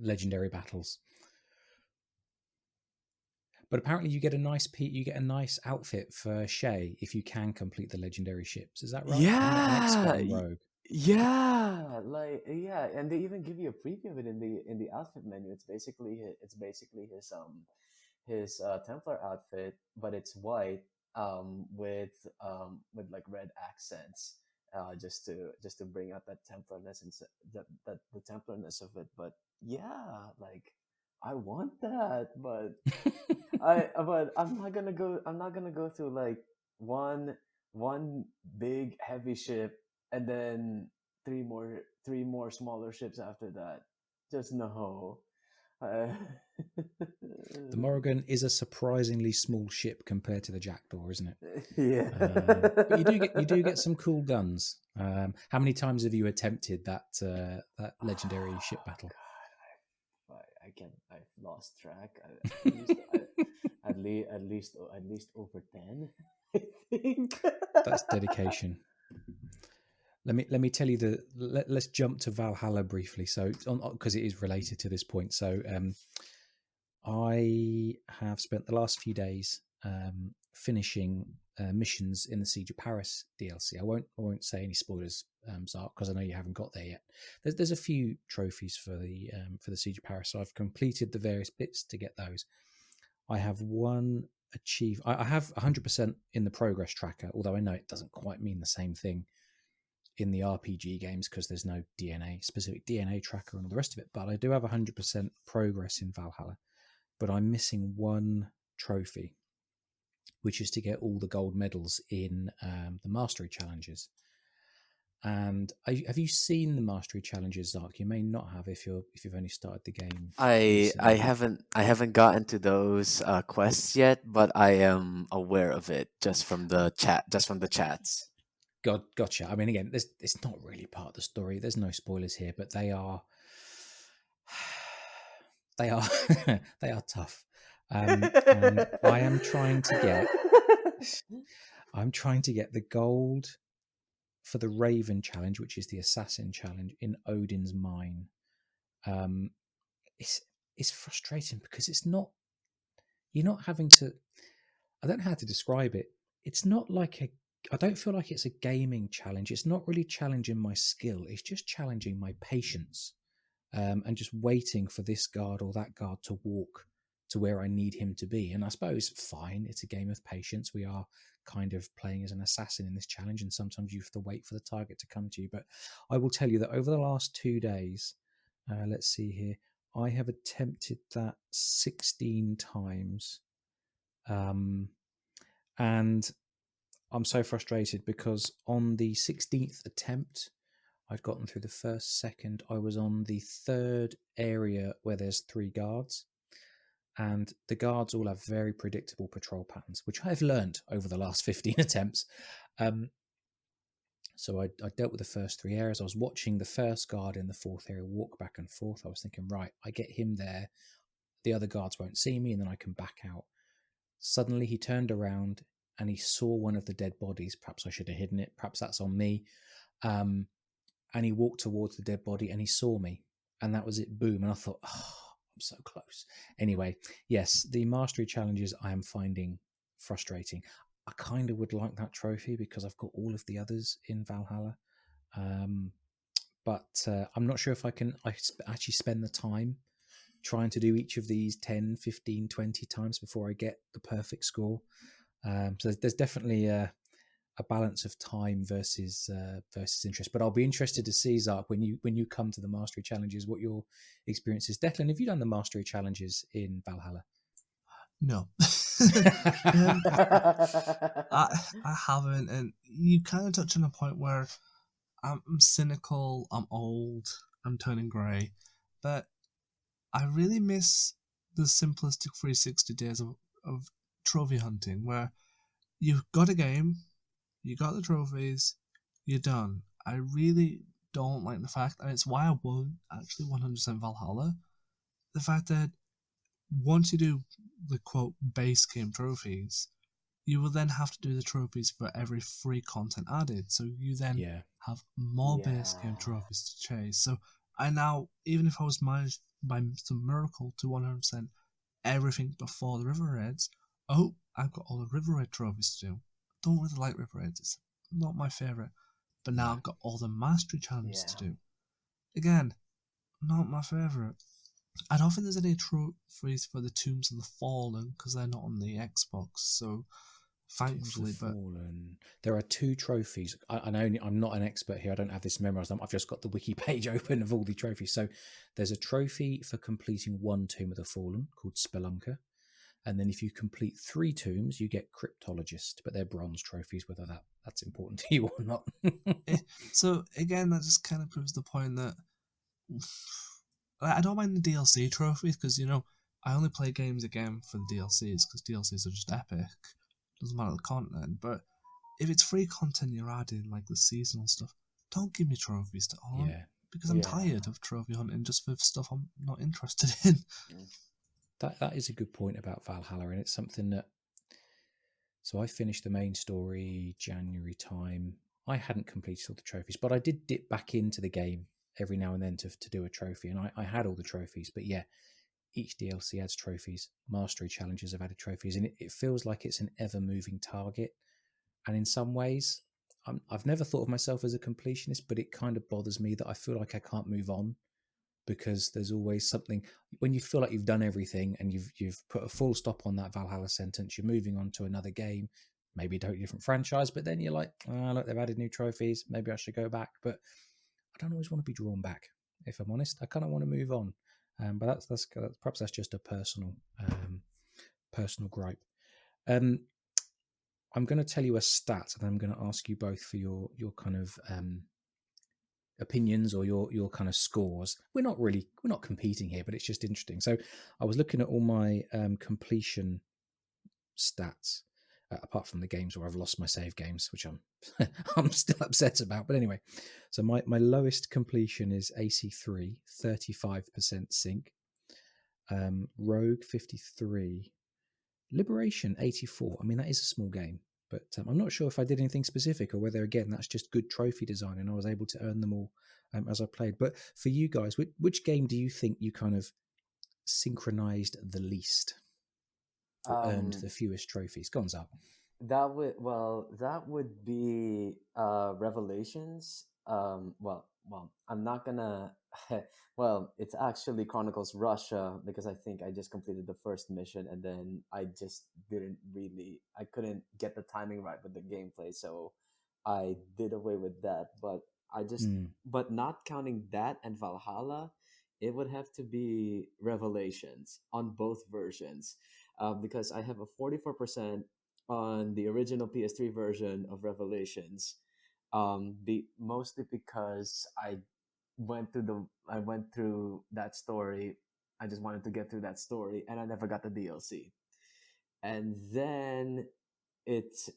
legendary battles. But apparently, you get a nice outfit for Shay if you can complete the legendary ships. Is that right? I'm not an expert Yeah, on Rogue. yeah, like yeah, and they even give you a preview of it in the outfit menu. It's basically his Templar outfit, but it's white with like red accents, just to bring out that Templarness and that the Templarness of it. But yeah, like I want that, but I'm not gonna go through like one one big heavy ship and then three more smaller ships after that. Just no. Uh, The Morrigan is a surprisingly small ship compared to the Jackdaw, isn't it? yeah. But you do get some cool guns. How many times have you attempted that legendary ship Oh battle? God, I can I've lost track. At least at least over 10. I think. That's dedication. Let me tell you let's jump to Valhalla briefly. So because it is related to this point. So I have spent the last few days finishing missions in the Siege of Paris DLC. I won't say any spoilers, Zark, because I know you haven't got there yet. There's a few trophies for the Siege of Paris, so I've completed the various bits to get those. I have one achieve. I have 100% in the progress tracker, although I know it doesn't quite mean the same thing in the RPG games because there's no specific DNA tracker and all the rest of it. But I do have 100% progress in Valhalla. But I'm missing one trophy, which is to get all the gold medals in the mastery challenges. And have you seen the mastery challenges, Zark? You may not have if you've only started the game recently. I haven't gotten to those quests yet, but I am aware of it just from the chats. Gotcha. I mean, again, it's not really part of the story. There's no spoilers here, but they are they are they are tough. And I am trying to get the gold for the Raven challenge, which is the assassin challenge in Odin's mine. Um, it's it's frustrating because it's not you're not having to. I don't know how to describe it. It's not like a. I don't feel like it's a gaming challenge. It's not really challenging my skill. It's just challenging my patience, and just waiting for this guard or that guard to walk to where I need him to be. And I suppose fine, it's a game of patience. We are kind of playing as an assassin in this challenge, and sometimes you have to wait for the target to come to you. But I will tell you that over the last 2 days, let's see here, I have attempted that 16 times. And I'm so frustrated because on the 16th attempt, I'd gotten through the first, second. I was on the third area where there's 3 guards, and the guards all have very predictable patrol patterns, which I've learned over the last 15 attempts. So I dealt with the first 3 areas. I was watching the first guard in the 4th area walk back and forth. I was thinking, right, I get him there. The other guards won't see me, and then I can back out. Suddenly he turned around and he saw one of the dead bodies. Perhaps I should have hidden it. Perhaps that's on me. And he walked towards the dead body and he saw me. And that was it. Boom. And I thought, oh, so close. Anyway, yes, the mastery challenges I am finding frustrating. I kind of would like that trophy because I've got all of the others in Valhalla. But I'm not sure if actually spend the time trying to do each of these 10, 15, 20 times before I get the perfect score. So there's definitely a balance of time versus interest. But I'll be interested to see, Zark, when you come to the mastery challenges, what your experience is. Declan, have you done the mastery challenges in Valhalla? No. um, I haven't, and you kind of touch on a point where I'm cynical, I'm old, I'm turning grey, but I really miss the simplistic 360 days of trophy hunting where you've got a game, you got the trophies, you're done. I really don't like the fact, and it's why I won't actually 100% Valhalla, the fact that once you do the quote base game trophies, you will then have to do the trophies for every free content added. So you then Yeah. have more base game Yeah. trophies to chase. So I now, even if I was managed by some miracle to 100% everything before the river raids, oh, I've got all the river raid trophies to do. Don't really like river raids, it's not my favourite. But now No. I've got all the mastery challenges Yeah. to do. Again, not my favourite. I don't think there's any trophies for the Tombs of the Fallen because they're not on the Xbox. So thankfully, but Fallen. There are 2 trophies. I know I'm not an expert here. I don't have this memorized. I've just got the wiki page open of all the trophies. So there's a trophy for completing 1 Tomb of the Fallen called Spelunka. And then if you complete 3 tombs, you get Cryptologist, but they're bronze trophies, whether that's important to you or not. so again, that just kind of proves the point that I don't mind the DLC trophies because I only play games again for the DLCs because DLCs are just epic. Doesn't matter the content, but if it's free content you're adding, like the seasonal stuff, don't give me trophies to hunt Yeah. because I'm Yeah. tired of trophy hunting just for stuff I'm not interested in. That is a good point about Valhalla, and it's something that. So I finished the main story January time. I hadn't completed all the trophies, but I did dip back into the game every now and then to do a trophy, and I had all the trophies. But yeah, each DLC adds trophies. Mastery challenges have added trophies, and it feels like it's an ever moving target. And in some ways, I've never thought of myself as a completionist, but it kind of bothers me that I feel like I can't move on because there's always something when you feel like you've done everything and you've put a full stop on that Valhalla sentence. You're moving on to another game, maybe a totally different franchise, but then you're like, oh, look, they've added new trophies. Maybe I should go back, but I don't always want to be drawn back. If I'm honest, I kind of want to move on. But that's perhaps that's just a personal gripe. I'm going to tell you a stat, and I'm going to ask you both for your kind of opinions or your kind of scores. We're not competing here, but it's just interesting. So I was looking at all my completion stats, apart from the games where I've lost my save games, which I'm I'm still upset about. But anyway, so my lowest completion is AC3, 35% sync, Rogue 53, Liberation 84. I mean, that is a small game, but I'm not sure if I did anything specific or whether, again, that's just good trophy design and I was able to earn them all as I played. But for you guys, which game do you think you kind of synchronized the least or earned Um, the fewest trophies? Go on, Zach. that would be Revelations. I'm not gonna. Well, it's actually Chronicles Russia because I think I just completed the first mission and then I just didn't really. I couldn't get the timing right with the gameplay, so I did away with that. Mm, But not counting that and Valhalla, it would have to be Revelations on both versions, because I have a 44% on the original PS3 version of Revelations. Mostly because I went through that story. I just wanted to get through that story, and I never got the DLC. And then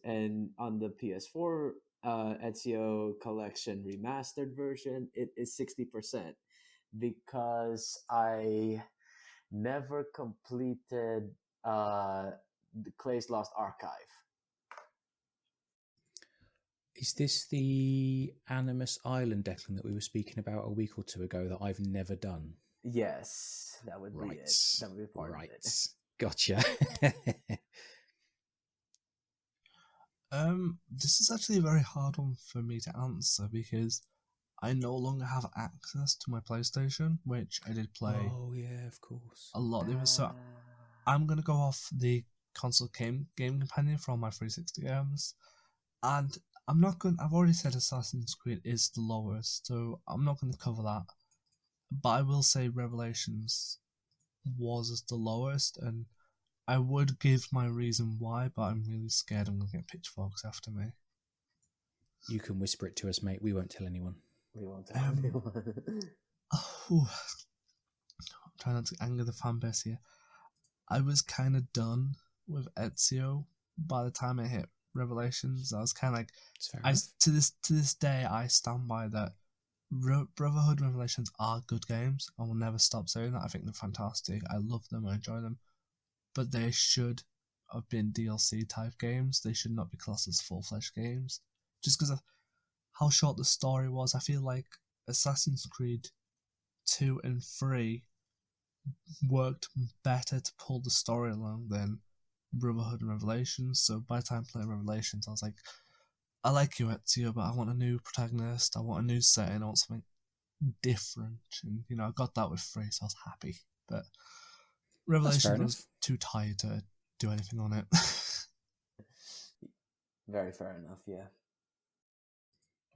and on the PS4 Ezio Collection remastered version, it is 60% because I never completed the Clay's Lost Archive. is this the Animus Island, Declan, that we were speaking about a week or two ago that I've never done? Yes, that would be Right. it. That would be part of Right. it. Gotcha. This is actually a very hard one for me to answer because I no longer have access to my PlayStation, which I did play Oh, yeah, of course. a lot. So Ah, I'm gonna go off the console game companion from my 360 games, and I'm not going. I've already said Assassin's Creed is the lowest, so I'm not going to cover that. But I will say Revelations was the lowest, and I would give my reason why, but I'm really scared I'm going to get pitchforks after me. You can whisper it to us, mate. We won't tell anyone. we won't tell Um, anyone. I'm trying not to anger the fan base here. I was kind of done with Ezio by the time I hit Revelations. I was kind of like, It's fair enough. to this day, I stand by that. Brotherhood and Revelations are good games. I will never stop saying that. I think they're fantastic. I love them. I enjoy them. But they should have been DLC type games. They should not be classed as full-fledged games. Just because of how short the story was, I feel like Assassin's Creed 2 and 3 worked better to pull the story along than Brotherhood and Revelations. So by the time playing Revelations, I was like, I like you, Ezio, but I want a new protagonist. I want a new setting. I want something different. And, I got that with 3, so I was happy. But That's fair Revelations enough. was too tired to do anything on it. Very fair enough. Yeah.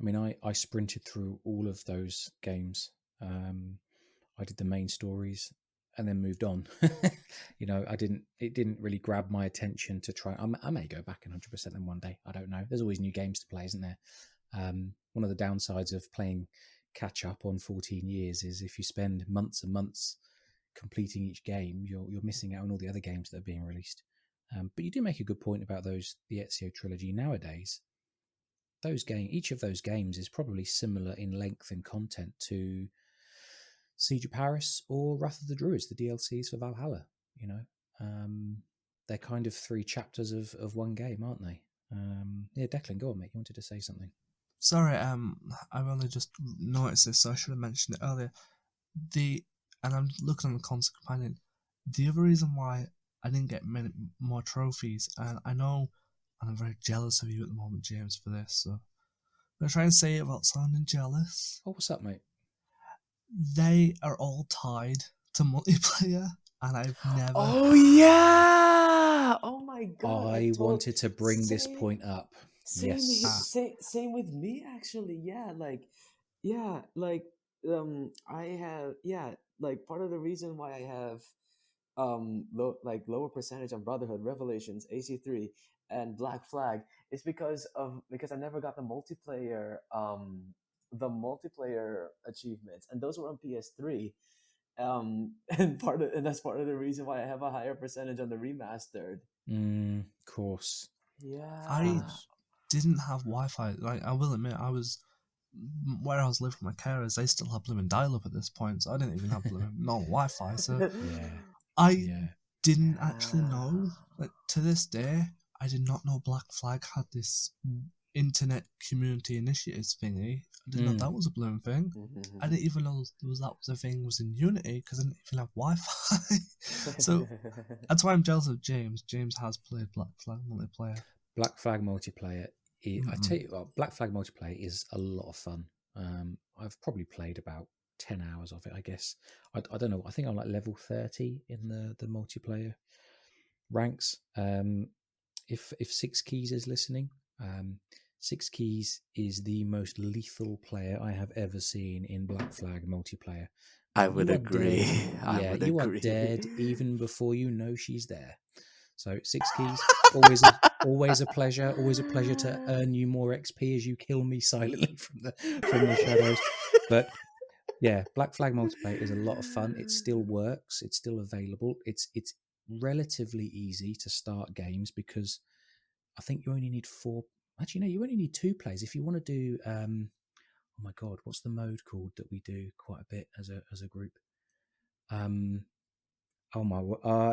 I mean, I sprinted through all of those games. I did the main stories and then moved on. It didn't really grab my attention to try. I may go back 100% them one day. I don't know. There's always new games to play, isn't there? One of the downsides of playing catch up on 14 years is if you spend months and months completing each game, you're missing out on all the other games that are being released. But you do make a good point about the Ezio trilogy nowadays. Each of those games is probably similar in length and content to Siege of Paris or Wrath of the Druids, the DLCs for Valhalla. They're kind of 3 chapters of one game, aren't they? Yeah, Declan, go on, mate. You wanted to say something. Sorry, I've only just noticed this, so I should have mentioned it earlier. And I'm looking on the console companion. The other reason why I didn't get many more trophies, and I know, and I'm very jealous of you at the moment, James, for this. So I'm gonna try and say it without sounding jealous. Oh, what's up, mate? They are all tied to multiplayer, and I've never. Oh yeah! Oh my god! I wanted to bring this same- point up. Same, Yes. same with me actually. Yeah, I have part of the reason why I have lower percentage on Brotherhood, Revelations, AC3, and Black Flag is because I never got the multiplayer achievements, and those were on PS3. And that's part of the reason why I have a higher percentage on the remastered. Of course. I Yeah. didn't have Wi-Fi. Like, I will admit, where I was living with my carers, they still have blooming dial-up at this point, so I didn't even have no Wi-Fi. So Yeah. I Yeah. didn't actually know. Like, to this day, I did not know Black Flag had this internet community initiatives thingy. I didn't know that was a blooming thing. I didn't even know that was a thing was in Unity because I didn't even have Wi-Fi. So that's why I'm jealous of James. James has played Black Flag multiplayer. Black Flag multiplayer. I tell you what, Black Flag multiplayer is a lot of fun. I've probably played about 10 hours of it, I guess. I don't know. I think I'm like level 30 in the multiplayer ranks. If Six Keys is listening, Six Keys is the most lethal player I have ever seen in Black Flag multiplayer. I would You are agree. dead. I Yeah, would you agree. are dead even before you know she's there. So Six Keys, always a pleasure. Always a pleasure to earn you more XP as you kill me silently from the shadows. But yeah, Black Flag multiplayer is a lot of fun. It still works. It's still available. It's relatively easy to start games because I think you only need 4. Actually, no, you only need 2 players if you want to do. Oh my god, what's the mode called that we do quite a bit as a group? Oh my,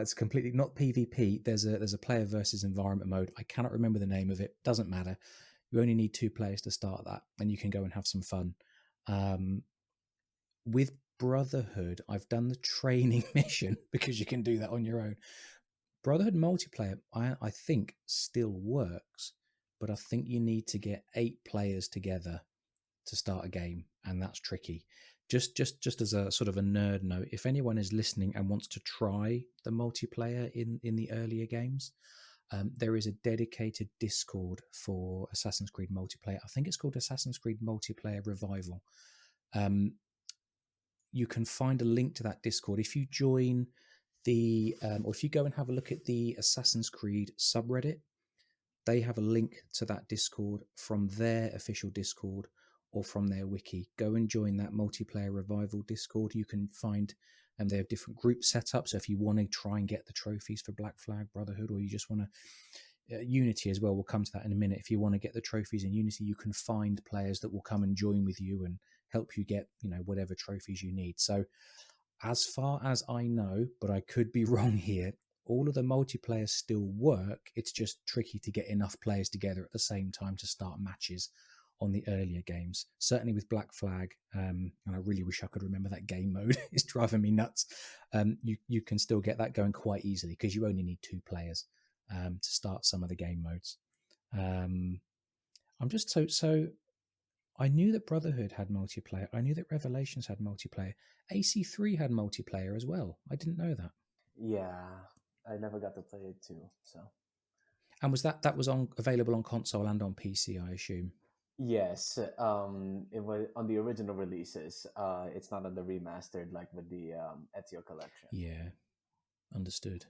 it's completely not PvP. There's a player versus environment mode. I cannot remember the name of it. Doesn't matter. You only need 2 players to start that, and you can go and have some fun. With Brotherhood, I've done the training mission because you can do that on your own. Brotherhood multiplayer, I think, still works, but I think you need to get 8 players together to start a game, and that's tricky. Just as a sort of a nerd note, if anyone is listening and wants to try the multiplayer in the earlier games, there is a dedicated Discord for Assassin's Creed multiplayer. I think it's called Assassin's Creed Multiplayer Revival. You can find a link to that Discord if you join or if you go and have a look at the Assassin's Creed subreddit. They have a link to that Discord from their official Discord or from their wiki. Go and join that multiplayer revival Discord. You can find, and they have different groups set up. So if you want to try and get the trophies for Black Flag, Brotherhood, or you just want to, Unity as well, we'll come to that in a minute. If you want to get the trophies in Unity, you can find players that will come and join with you and help you get, whatever trophies you need. So as far as I know, but I could be wrong here, all of the multiplayer still work. It's just tricky to get enough players together at the same time to start matches on the earlier games. Certainly with Black Flag, and I really wish I could remember that game mode. It's driving me nuts. You can still get that going quite easily because you only need 2 players to start some of the game modes. I'm just so I knew that Brotherhood had multiplayer. I knew that Revelations had multiplayer. AC3 had multiplayer as well. I didn't know that. Yeah, I never got to play it too. So, and was that was available on console and on PC, I assume? Yes, it was on the original releases. It's not on the remastered like with the Ezio collection. Yeah, understood.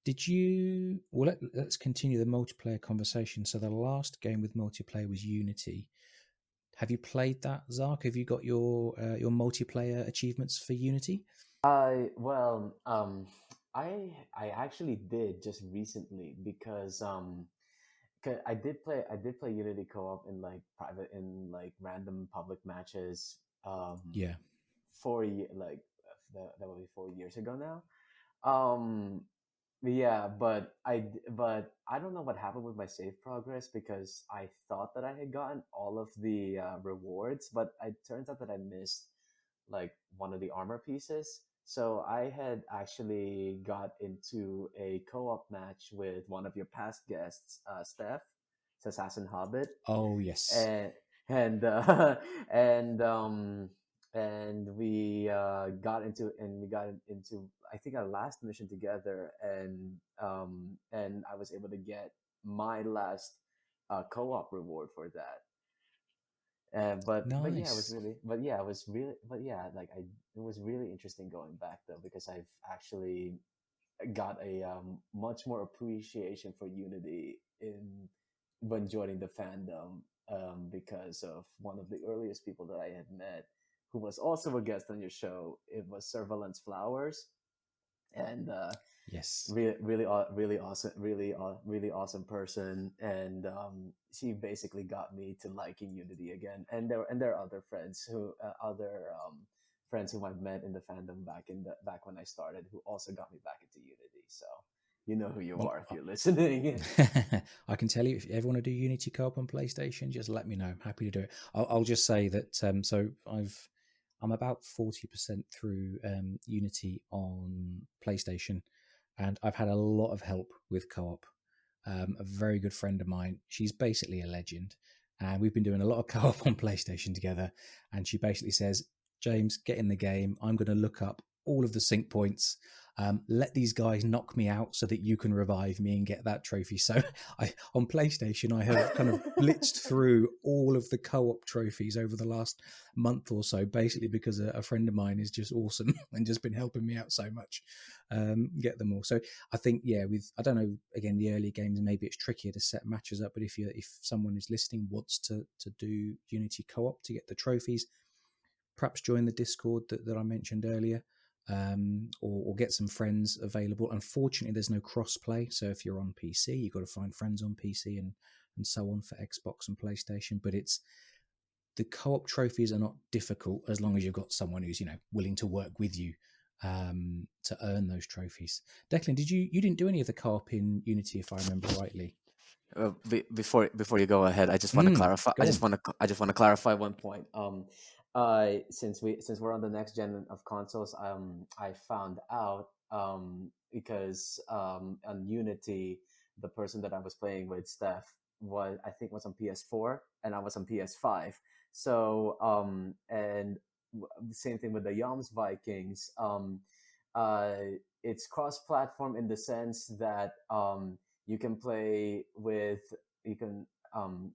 Did you? Well, let's continue the multiplayer conversation. So the last game with multiplayer was Unity. Have you played that, Zark? Have you got your multiplayer achievements for Unity? I actually did just recently because I did play Unity co-op in like private in like random public matches. Yeah. 4 years that would be 4 years ago now. Yeah, but I don't know what happened with my save progress because I thought that I had gotten all of the rewards, but it turns out that I missed like one of the armor pieces. So I had actually got into a co-op match with one of your past guests, Steph, Assassin Hobbit. Oh yes. And we got into I think our last mission together, and I was able to get my last co-op reward for that. But yeah, it was really it was really interesting going back though, because I've actually got a much more appreciation for Unity when joining the fandom, because of one of the earliest people that I had met, who was also a guest on your show. It was Surveillance Flowers, and yes, really awesome person, and she basically got me to liking Unity again. And there are other friends whom I've met in the fandom back when I started, who also got me back into Unity. So you know who you are if you're listening. I can tell you, if you ever want to do Unity co-op on PlayStation, just let me know. I'm happy to do it. I'll just say that so I'm about 40% through Unity on PlayStation, and I've had a lot of help with co-op. A very good friend of mine, she's basically a legend, and we've been doing a lot of co-op on PlayStation together, and she basically says, James, get in the game. I'm going to look up all of the sync points. Let these guys knock me out so that you can revive me and get that trophy. So on PlayStation, I have kind of blitzed through all of the co-op trophies over the last month or so, basically because a friend of mine is just awesome and just been helping me out so much, get them all. So I think, yeah, I don't know, again, the earlier games, maybe it's trickier to set matches up, but if someone is listening wants to do Unity co-op to get the trophies, perhaps join the Discord that I mentioned earlier. Or get some friends available. Unfortunately, there's no cross-play, so if you're on PC, you've got to find friends on PC and so on for Xbox and PlayStation. But the co-op trophies are not difficult as long as you've got someone who's willing to work with you to earn those trophies. Declan, you didn't do any of the co-op in Unity, if I remember rightly? Before you go ahead, I just want to clarify. I just want to clarify one point. since we're on the next gen of consoles, I found out because on Unity, the person that I was playing with, Steph, was on PS4 and I was on PS5. So same thing with the Yams Vikings. Uh, it's cross-platform in the sense that you can play with you can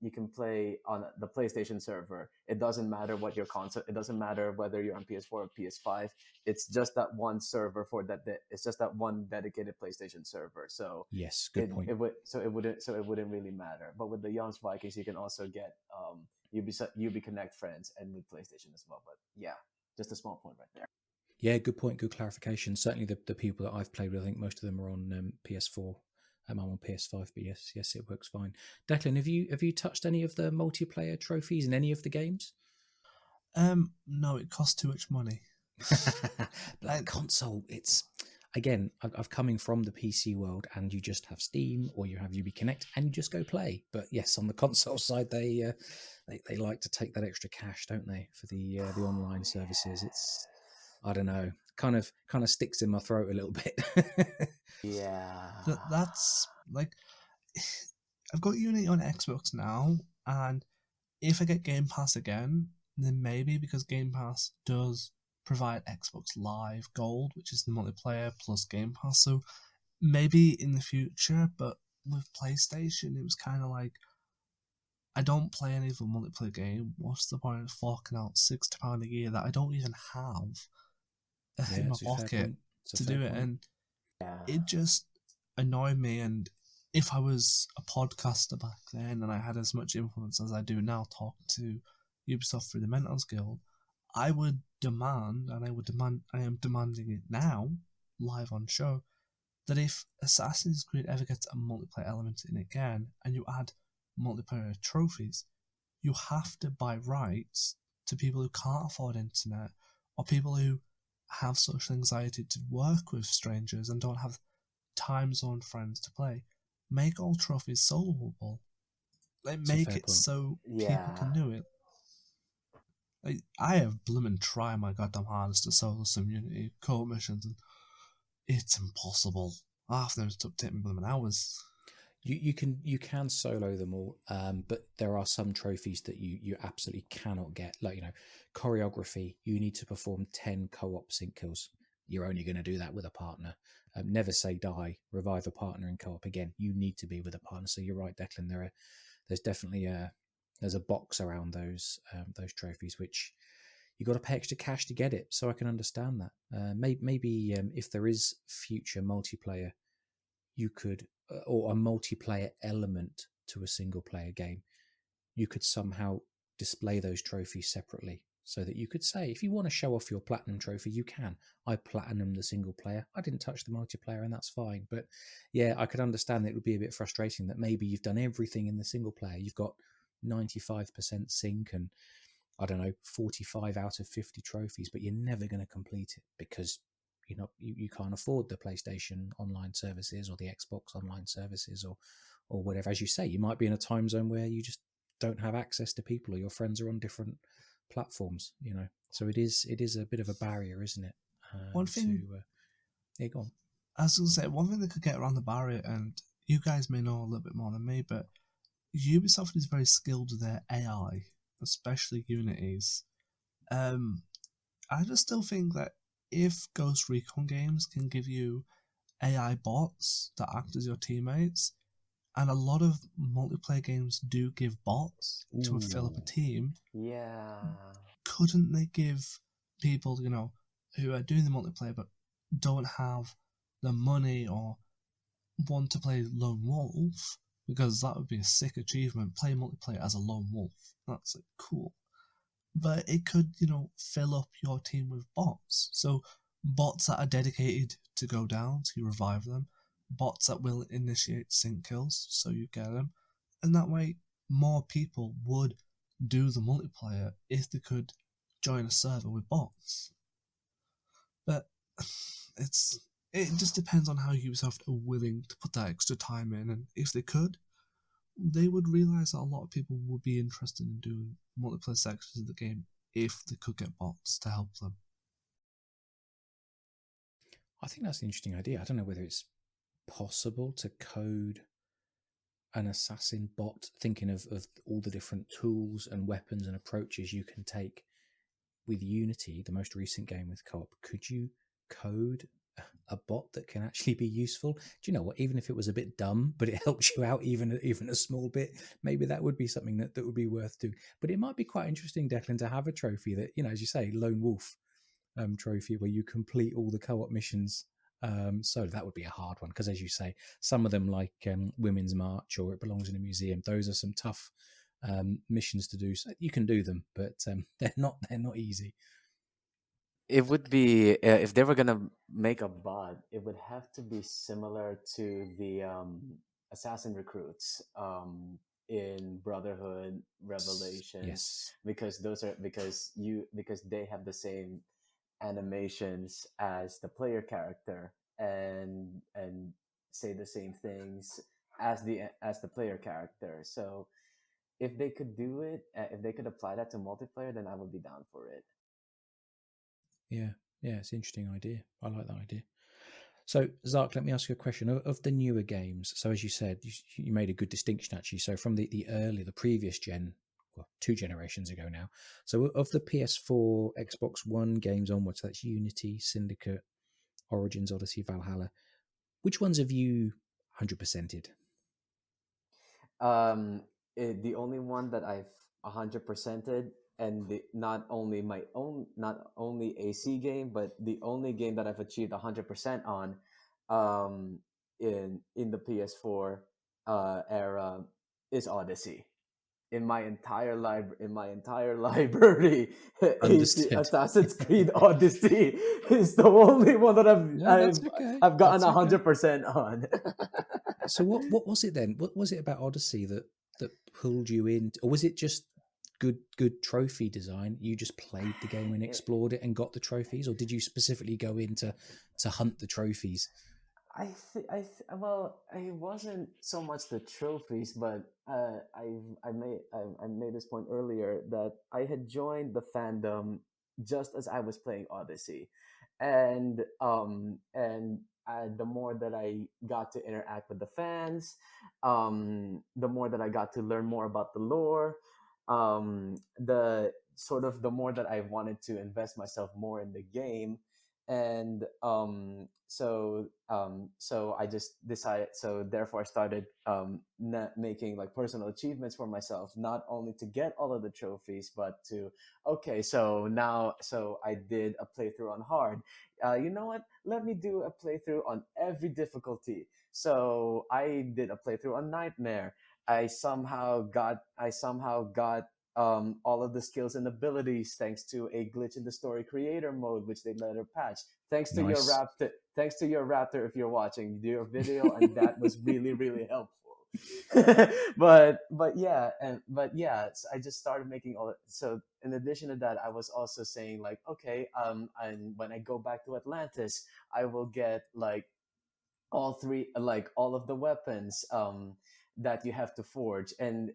you can play on the PlayStation server. It doesn't matter what your console. It doesn't matter whether you're on PS4 or PS5. It's just that one server for that. It's just that one dedicated PlayStation server. So Yes, good point. it wouldn't really matter. But with the Young's Vikings, you can also get UB Connect friends and with PlayStation as well. But yeah, just a small point right there. Yeah, good point. Good clarification. Certainly, the people that I've played with, I think most of them are on PS4. I'm on PS5, but yes, it works fine. Declan, have you touched any of the multiplayer trophies in any of the games? No, it costs too much money. But console, it's again, I've coming from the PC world, and you just have Steam or you have UB Connect, and you just go play. But yes, on the console side, they like to take that extra cash, don't they, for the online services? It's I don't know, kind of sticks in my throat a little bit. Yeah. That's like I've got Unity on Xbox now, and if I get Game Pass again, then maybe because Game Pass does provide Xbox Live Gold, which is the multiplayer plus Game Pass. So maybe in the future, but with PlayStation, it was kind of like I don't play any of the multiplayer game. What's the point of forking out £60 a year that I don't even have Yeah, in my it's a fair pocket point. It's a to fair do it? point. And Yeah. it just annoyed me. And if I was a podcaster back then and I had as much influence as I do now, talking to Ubisoft through the Mentors Guild, I would demand, and I am demanding it now, live on show, that if Assassin's Creed ever gets a multiplayer element in it again, and you add multiplayer trophies, you have to buy rights to people who can't afford internet or people who have social anxiety to work with strangers and don't have time zone friends to play. Make all trophies solvable. Like, It's a make fair it point. so people Yeah. can do it. Like, I have bloomin' tried my goddamn hardest to solo some Unity co missions, and it's impossible. Half of them took me bloomin' hours. You can solo them all, but there are some trophies that you absolutely cannot get. Like choreography, you need to perform 10 co-op sync kills. You're only going to do that with a partner. Never say die. Revive a partner in co-op again. You need to be with a partner. So you're right, Declan. There's definitely there's a box around those trophies, which you got to pay extra cash to get it. So I can understand that. Maybe if there is future multiplayer, you could or a multiplayer element to a single player game, you could somehow display those trophies separately so that you could say, if you want to show off your platinum trophy, you can. I platinum the single player. I didn't touch the multiplayer, and that's fine. But yeah, I could understand that it would be a bit frustrating that maybe you've done everything in the single player. You've got 95% sync and I don't know, 45 out of 50 trophies, but you're never going to complete it because you can't afford the PlayStation online services or the Xbox online services or whatever. As you say, you might be in a time zone where you just don't have access to people or your friends are on different platforms, So it is a bit of a barrier, isn't it? One thing, Yeah, go on. I was going to say, one thing that could get around the barrier, and you guys may know a little bit more than me, but Ubisoft is very skilled with their AI, especially Unity's. I just still think that if Ghost Recon games can give you AI bots that act as your teammates, and a lot of multiplayer games do give bots to fill up a Ooh. team, Yeah. couldn't they give people, who are doing the multiplayer but don't have the money or want to play lone wolf, because that would be a sick achievement, play multiplayer as a lone wolf. That's like, cool. But it could, fill up your team with bots. So bots that are dedicated to go down, so you revive them. Bots that will initiate sync kills, so you get them. And that way, more people would do the multiplayer if they could join a server with bots. But it just depends on how Ubisoft are willing to put that extra time in, and if they could, they would realize that a lot of people would be interested in doing multiplayer sections of the game if they could get bots to help them. I think that's an interesting idea. I don't know whether it's possible to code an assassin bot, thinking of all the different tools and weapons and approaches you can take with Unity, the most recent game with co-op. Could you code a bot that can actually be useful? Do you know what? Even if it was a bit dumb, but it helps you out even a small bit, maybe that would be something that would be worth doing. But it might be quite interesting, Declan, to have a trophy that, as you say, lone wolf trophy where you complete all the co-op missions. So that would be a hard one because, as you say, some of them like Women's March or It Belongs in a Museum, those are some tough missions to do. So you can do them, but they're not easy. It would be if they were gonna make a bot, it would have to be similar to the assassin recruits in Brotherhood Revelations, Yes. because because they have the same animations as the player character and say the same things as the player character. So if they could do it, if they could apply that to multiplayer, then I would be down for it. Yeah, it's an interesting idea. I like that idea. So, Zark, let me ask you a question. Of the newer games, so as you said, you made a good distinction actually. So from the previous gen, well, 2 generations ago now. So of the PS4, Xbox One games onwards, that's Unity, Syndicate, Origins, Odyssey, Valhalla. Which ones have you 100%ed? The only one that I've 100%ed, and not only AC game, but the only game that I've achieved 100% on, in the PS4 era, is Odyssey. In my entire library, AC Understood. Assassin's Creed Odyssey is the only one that No, that's okay. I've gotten That's okay. 100% on. So what was it then? What was it about Odyssey that pulled you in, or was it just good trophy design? You just played the game and explored it and got the trophies, or did you specifically go in to hunt the trophies? Well, it wasn't so much the trophies, but I made this point earlier that I had joined the fandom just as I was playing Odyssey, and the more that I got to interact with the fans, the more that I got to learn more about the lore, the more that I wanted to invest myself more in the game, and so I just decided. So therefore, I started making like personal achievements for myself, not only to get all of the trophies, but to okay. So I did a playthrough on hard. You know what? Let me do a playthrough on every difficulty. So I did a playthrough on Nightmare. I somehow got all of the skills and abilities thanks to a glitch in the story creator mode, which they later patched. Nice. Thanks to your Raptor, if you're watching your video, and that was really helpful. I just started making all. So in addition to that, I was also saying like, okay, and when I go back to Atlantis, I will get like all of the weapons that you have to forge, and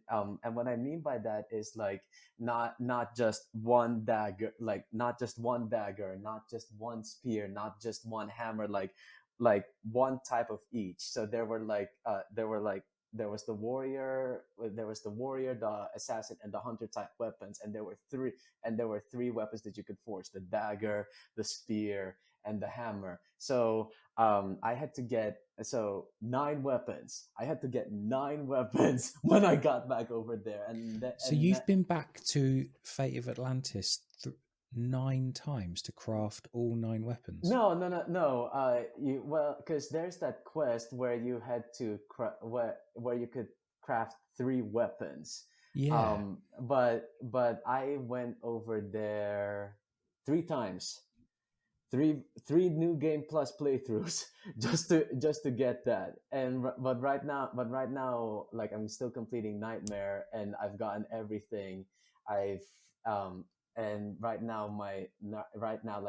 what I mean by that is like not just one dagger, not just one spear, not just one hammer, like one type of each. So there was the warrior, the assassin, and the hunter type weapons, and there were three weapons that you could forge: the dagger, the spear, and the hammer. So I had to get 9 weapons. I had to get 9 weapons when I got back over there, So you've been back to Fate of Atlantis 9 times to craft all 9 weapons. no. Because there's that quest where you had to where you could craft 3 weapons. Yeah. But I went over there 3 times, three new game plus playthroughs just to get that. But right now, like, I'm still completing Nightmare, and I've gotten everything. I've and right now, like,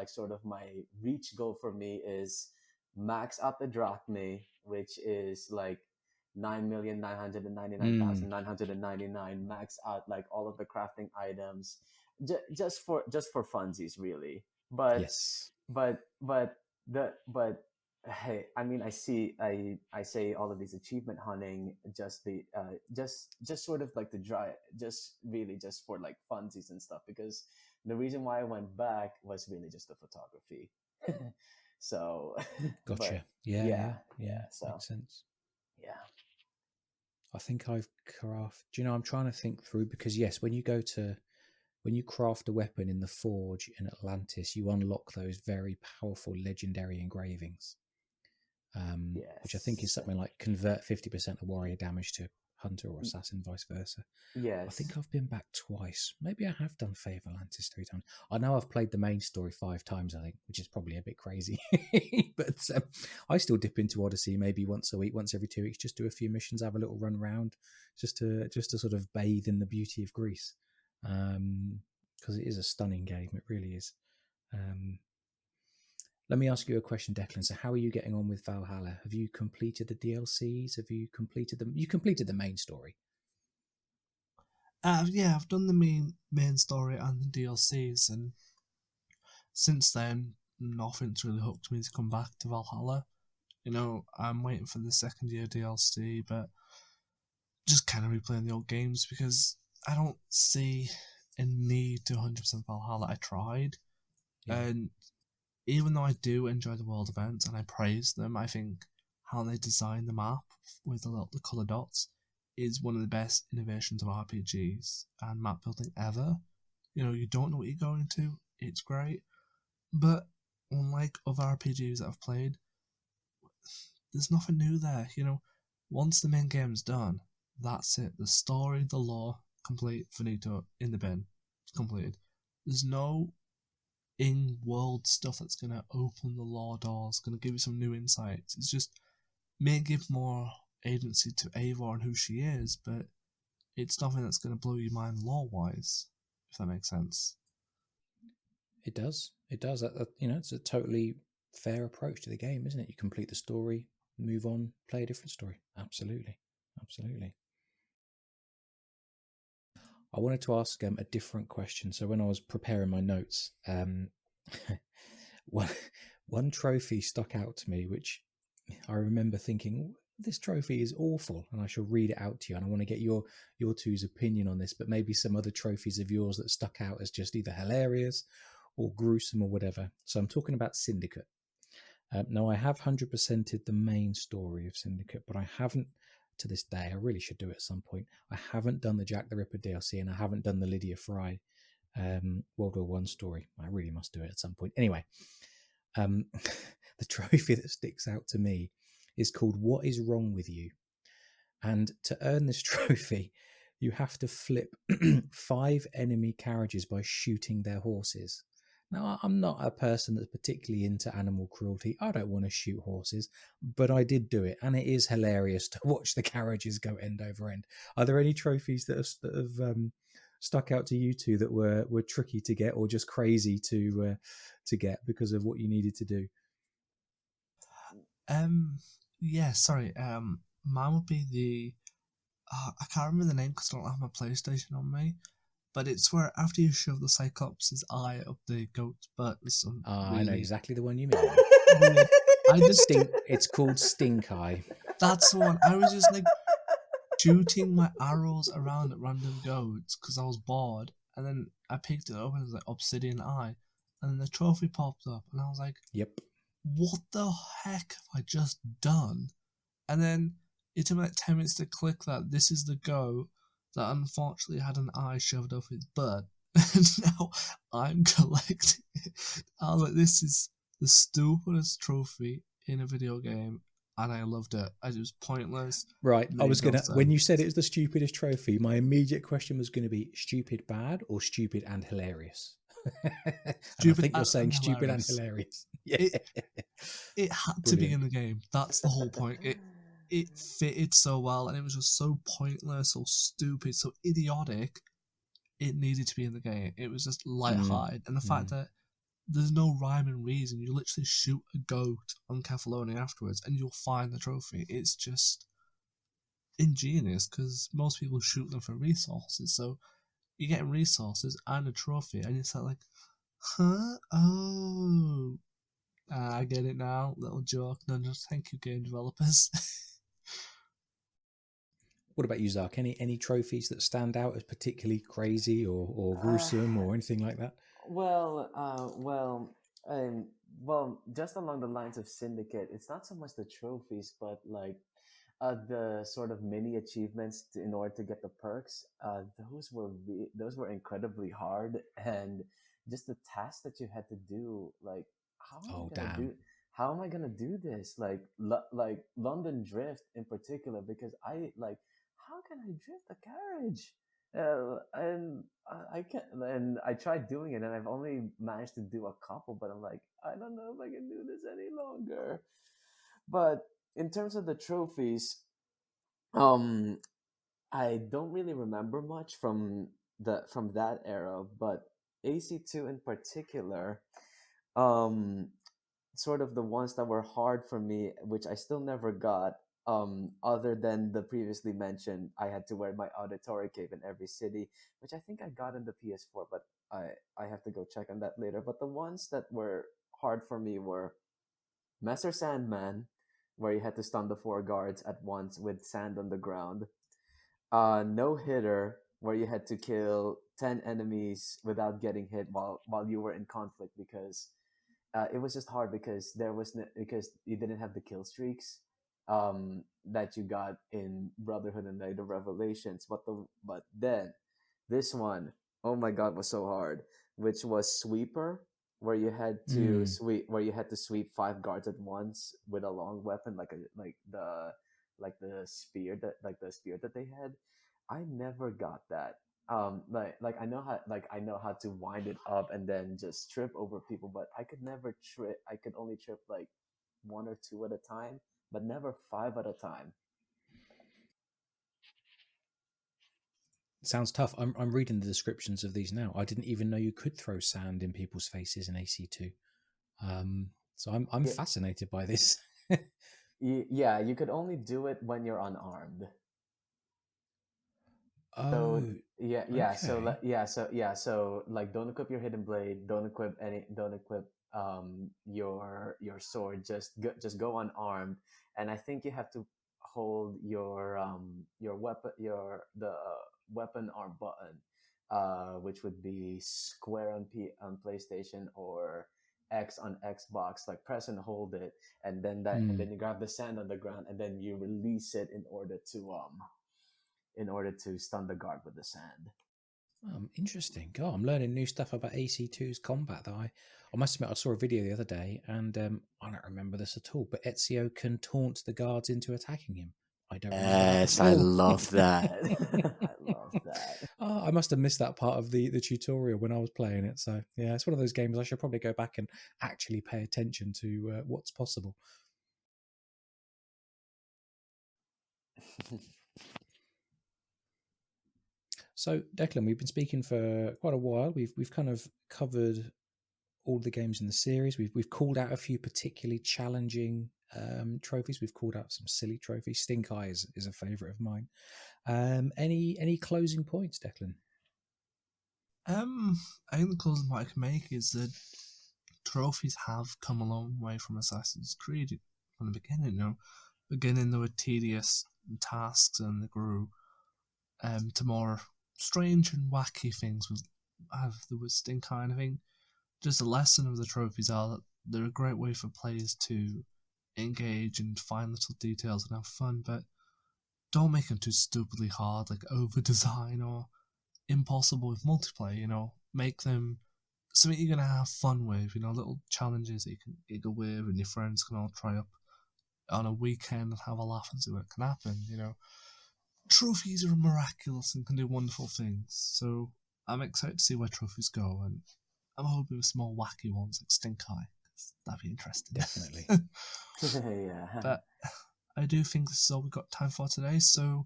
sort of my reach goal for me is max out the drachmae, which is like Mm, 9,999,999, max out like all of the crafting items, just for funsies, really. But yes. but hey, I mean, I say all of these achievement hunting just the just sort of like the dry, just really just for like funsies and stuff, because the reason why I went back was really just the photography. So but Gotcha. Yeah, yeah, yeah, yeah. yeah, so Makes sense. yeah, I think I've craft. Do you know? I'm trying to think through because yes, when you craft a weapon in the forge in Atlantis, you unlock those very powerful legendary engravings, which I think is yes, something like convert 50% of warrior damage to hunter or assassin, vice versa. I yes. think I've been back twice. Maybe I have done Fave Atlantis 3 times. I know I've played the main story 5 times, I think, which is probably a bit crazy. But I still dip into Odyssey maybe once a week, once every 2 weeks, just do a few missions, have a little run around, just to sort of bathe in the beauty of Greece. Because it is a stunning game, it really is. Um, Let me ask you a question, Declan. So, how are you getting on with Valhalla? Have you completed the DLCs? Have you completed them? You completed the main story. Yeah, I've done the main story and the DLCs, and since then, nothing's really hooked me to come back to Valhalla. I'm waiting for the second year DLC, but just kind of replaying the old games because I don't see a need to 100% Valhalla. I tried, Yeah, and even though I do enjoy the world events and I praise them, I think how they design the map with the color dots is one of the best innovations of RPGs and map building ever. You don't know what you're going to. It's great, but unlike other RPGs that I've played, there's nothing new there. Once the main game's done, that's it. The story, the lore, complete, finito, in the bin, completed. There's no in-world stuff that's gonna open the lore doors, gonna give you some new insights. It's just may give more agency to Eivor and who she is, but it's nothing that's gonna blow your mind lore-wise, if that makes sense. it does. It does. It's a totally fair approach to the game, isn't it? You complete the story, move on, play a different story. Absolutely, absolutely. I wanted to ask a different question. So when I was preparing my notes, one one trophy stuck out to me, which I remember thinking this trophy is awful, and I shall read it out to you. And I want to get your two's opinion on this, but maybe some other trophies of yours that stuck out as just either hilarious or gruesome or whatever. So I'm talking about Syndicate. Now I have 100%ed the main story of Syndicate, but I haven't to this day. I really should do it at some point. I haven't done the Jack the Ripper DLC, and I haven't done the Lydia Fry World War One story. I really must do it at some point. Anyway, the trophy that sticks out to me is called "What Is Wrong with You?" And to earn this trophy, you have to flip 5 enemy carriages by shooting their horses. Now, I'm not a person that's particularly into animal cruelty. I don't want to shoot horses, but I did do it, and it is hilarious to watch the carriages go end over end. Are there any trophies that have stuck out to you two that were tricky to get or just crazy to get because of what you needed to do? Yeah, sorry. Mine would be I can't remember the name because I don't have my PlayStation on me, but it's where after you shove the Cyclops' eye up the goat's butt, there's some I know really exactly the one you mean. weird. I just It's called Stink Eye. That's the one. I was just like shooting my arrows around at random goats because I was bored, and then I picked it up and it was like Obsidian Eye, and then the trophy popped up, and I was like, Yep. "What the heck have I just done?" And then it took me like 10 minutes to click that this is the goat that unfortunately had an eye shoved up its butt, and now I'm collecting it. I was like, this is the stupidest trophy in a video game, and I loved it. It was pointless, Right. I was made no gonna when you said it sense. was the stupidest trophy, my immediate question was gonna be stupid bad or stupid and hilarious. And I Stupid think you're saying and stupid and hilarious. hilarious. Yeah. It it had to be Brilliant. in the game. That's the whole point. It fitted so well, and it was just so pointless, so stupid, so idiotic. It needed to be in the game. It was just Mm, light-hearted, and the fact mm. that there's no rhyme and reason. You literally shoot a goat on Kefalonia afterwards, and you'll find the trophy. It's just ingenious because most people shoot them for resources. So you're getting resources and a trophy, and it's like, huh? Oh, I get it now. Little joke. No, just thank you, game developers. What about you, Zark? Any trophies that stand out as particularly crazy or Uh, gruesome or anything like that? well, um, well, just along the lines of Syndicate, it's not so much the trophies, but like the sort of mini achievements in order to get the perks. Those were incredibly hard, and just the tasks that you had to do. Like, how am I Oh, gonna damn. do? How am I gonna do this? Like London Drift in particular, because I like, how can I drift a carriage? And I can't. And I tried doing it, and I've only managed to do a couple. But I'm like, I don't know if I can do this any longer. But in terms of the trophies, um, I don't really remember much from that era, but AC2 in particular, um, sort of the ones that were hard for me, which I still never got. Other than the previously mentioned, I had to wear my auditory cape in every city, which I think I got in the PS4, but I have to go check on that later. But the ones that were hard for me were Master Sandman, where you had to stun the four guards at once with sand on the ground. No hitter, where you had to kill 10 enemies without getting hit while you were in conflict, because it was just hard because because you didn't have the kill streaks that you got in Brotherhood and Night of Revelations. But then this one, oh my god, was so hard, which was Sweeper, Mm. where you had to sweep five guards at once with a long weapon, like the spear that they had. I never got that. Like I know how to wind it up and then just trip over people, but I could never trip. I could only trip like one or two at a time, but never five at a time. Sounds tough. I'm reading the descriptions of these now. I didn't even know you could throw sand in people's faces in AC2. So I'm Yeah, fascinated by this. yeah. You could only do it when you're unarmed. So Oh, so okay. like, don't equip your hidden blade. Don't equip your sword. Just go unarmed. And I think you have to hold your weapon your the weapon arm button, which would be square on PlayStation or X on Xbox. Like, press and hold it, and Hmm. then you grab the sand on the ground, and then you release it in order to stun the guard with the sand. Interesting. God, I'm learning new stuff about AC2's combat. That I must admit, I saw a video the other day, and I don't remember this at all. But Ezio can taunt the guards into attacking him. I don't remember that Yes, at I all. love that. I love that. Oh, I must have missed that part of the tutorial when I was playing it. So yeah, it's one of those games I should probably go back and actually pay attention to what's possible. So Declan, we've been speaking for quite a while. We've kind of covered all the games in the series. We've called out a few particularly challenging trophies. We've called out some silly trophies. Stink Eye is a favourite of mine. Any closing points, Declan? I think the closing point I can make is that trophies have come a long way from Assassin's Creed from the beginning. Beginning there were tedious tasks, and they grew to more strange and wacky things. With there was Stink Eye. I think just a lesson of the trophies are that they're a great way for players to engage and find little details and have fun, but don't make them too stupidly hard, like over design or impossible with multiplayer. Make them something you're gonna have fun with. Little challenges that you can giggle with, and your friends can all try up on a weekend and have a laugh and see what can happen. Trophies are miraculous and can do wonderful things. So I'm excited to see where trophies go, and I'm hoping with some more wacky ones like Stink Eye. That'd be interesting. Definitely. Yeah. But I do think this is all we've got time for today. So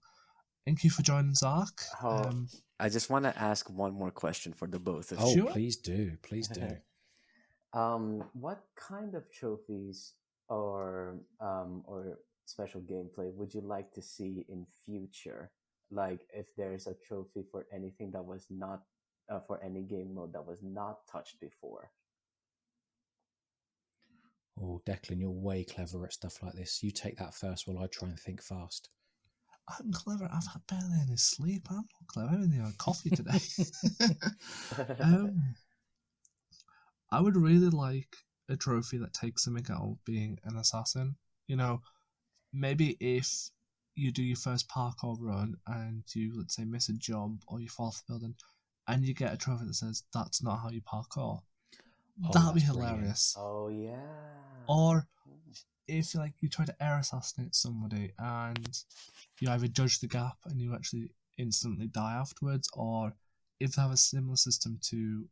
thank you for joining, Zark. Oh, I just want to ask one more question for the both of Oh, you. Sure. please do, please do. What kind of trophies or special gameplay would you like to see in future? Like if there's a trophy for anything that was not for any game mode that was not touched before. Oh, Declan, you're way clever at stuff like this. You take that first while I try and think fast. I'm clever. I've had barely any sleep. I'm not clever. I haven't even had coffee today. um, I would really like a trophy that takes something out of being an assassin. You know, maybe if you do your first parkour run and you, let's say, miss a jump or you fall off the building and you get a trophy that says, that's not how you parkour. Oh, That'd be that's brilliant. hilarious. Oh yeah. Or if you try to air assassinate somebody and you either judge the gap and you actually instantly die afterwards, or if they have a similar system to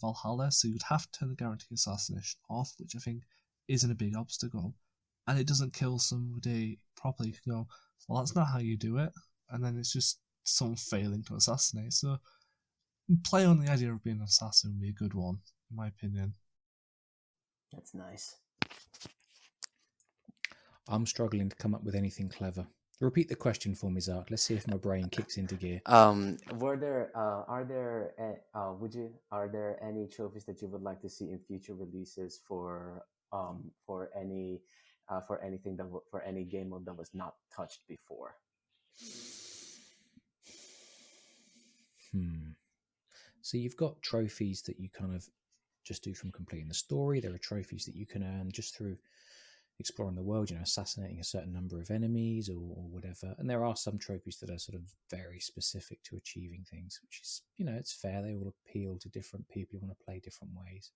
Valhalla, so you'd have to turn the guaranteed assassination off, which I think isn't a big obstacle, and it doesn't kill somebody properly, you can go, well, that's not how you do it, and then it's just someone failing to assassinate. So play on the idea of being an assassin would be a good one, in my opinion. That's nice. I'm struggling to come up with anything clever. Repeat the question for me, Zark. Let's see if my brain kicks into gear. Were there are there are there any trophies that you would like to see in future releases for any for anything for any game mode that was not touched before? So you've got trophies that you kind of just do from completing the story. There are trophies that you can earn just through exploring the world, assassinating a certain number of enemies or whatever. And there are some trophies that are sort of very specific to achieving things, which is, it's fair. They all appeal to different people who want to play different ways.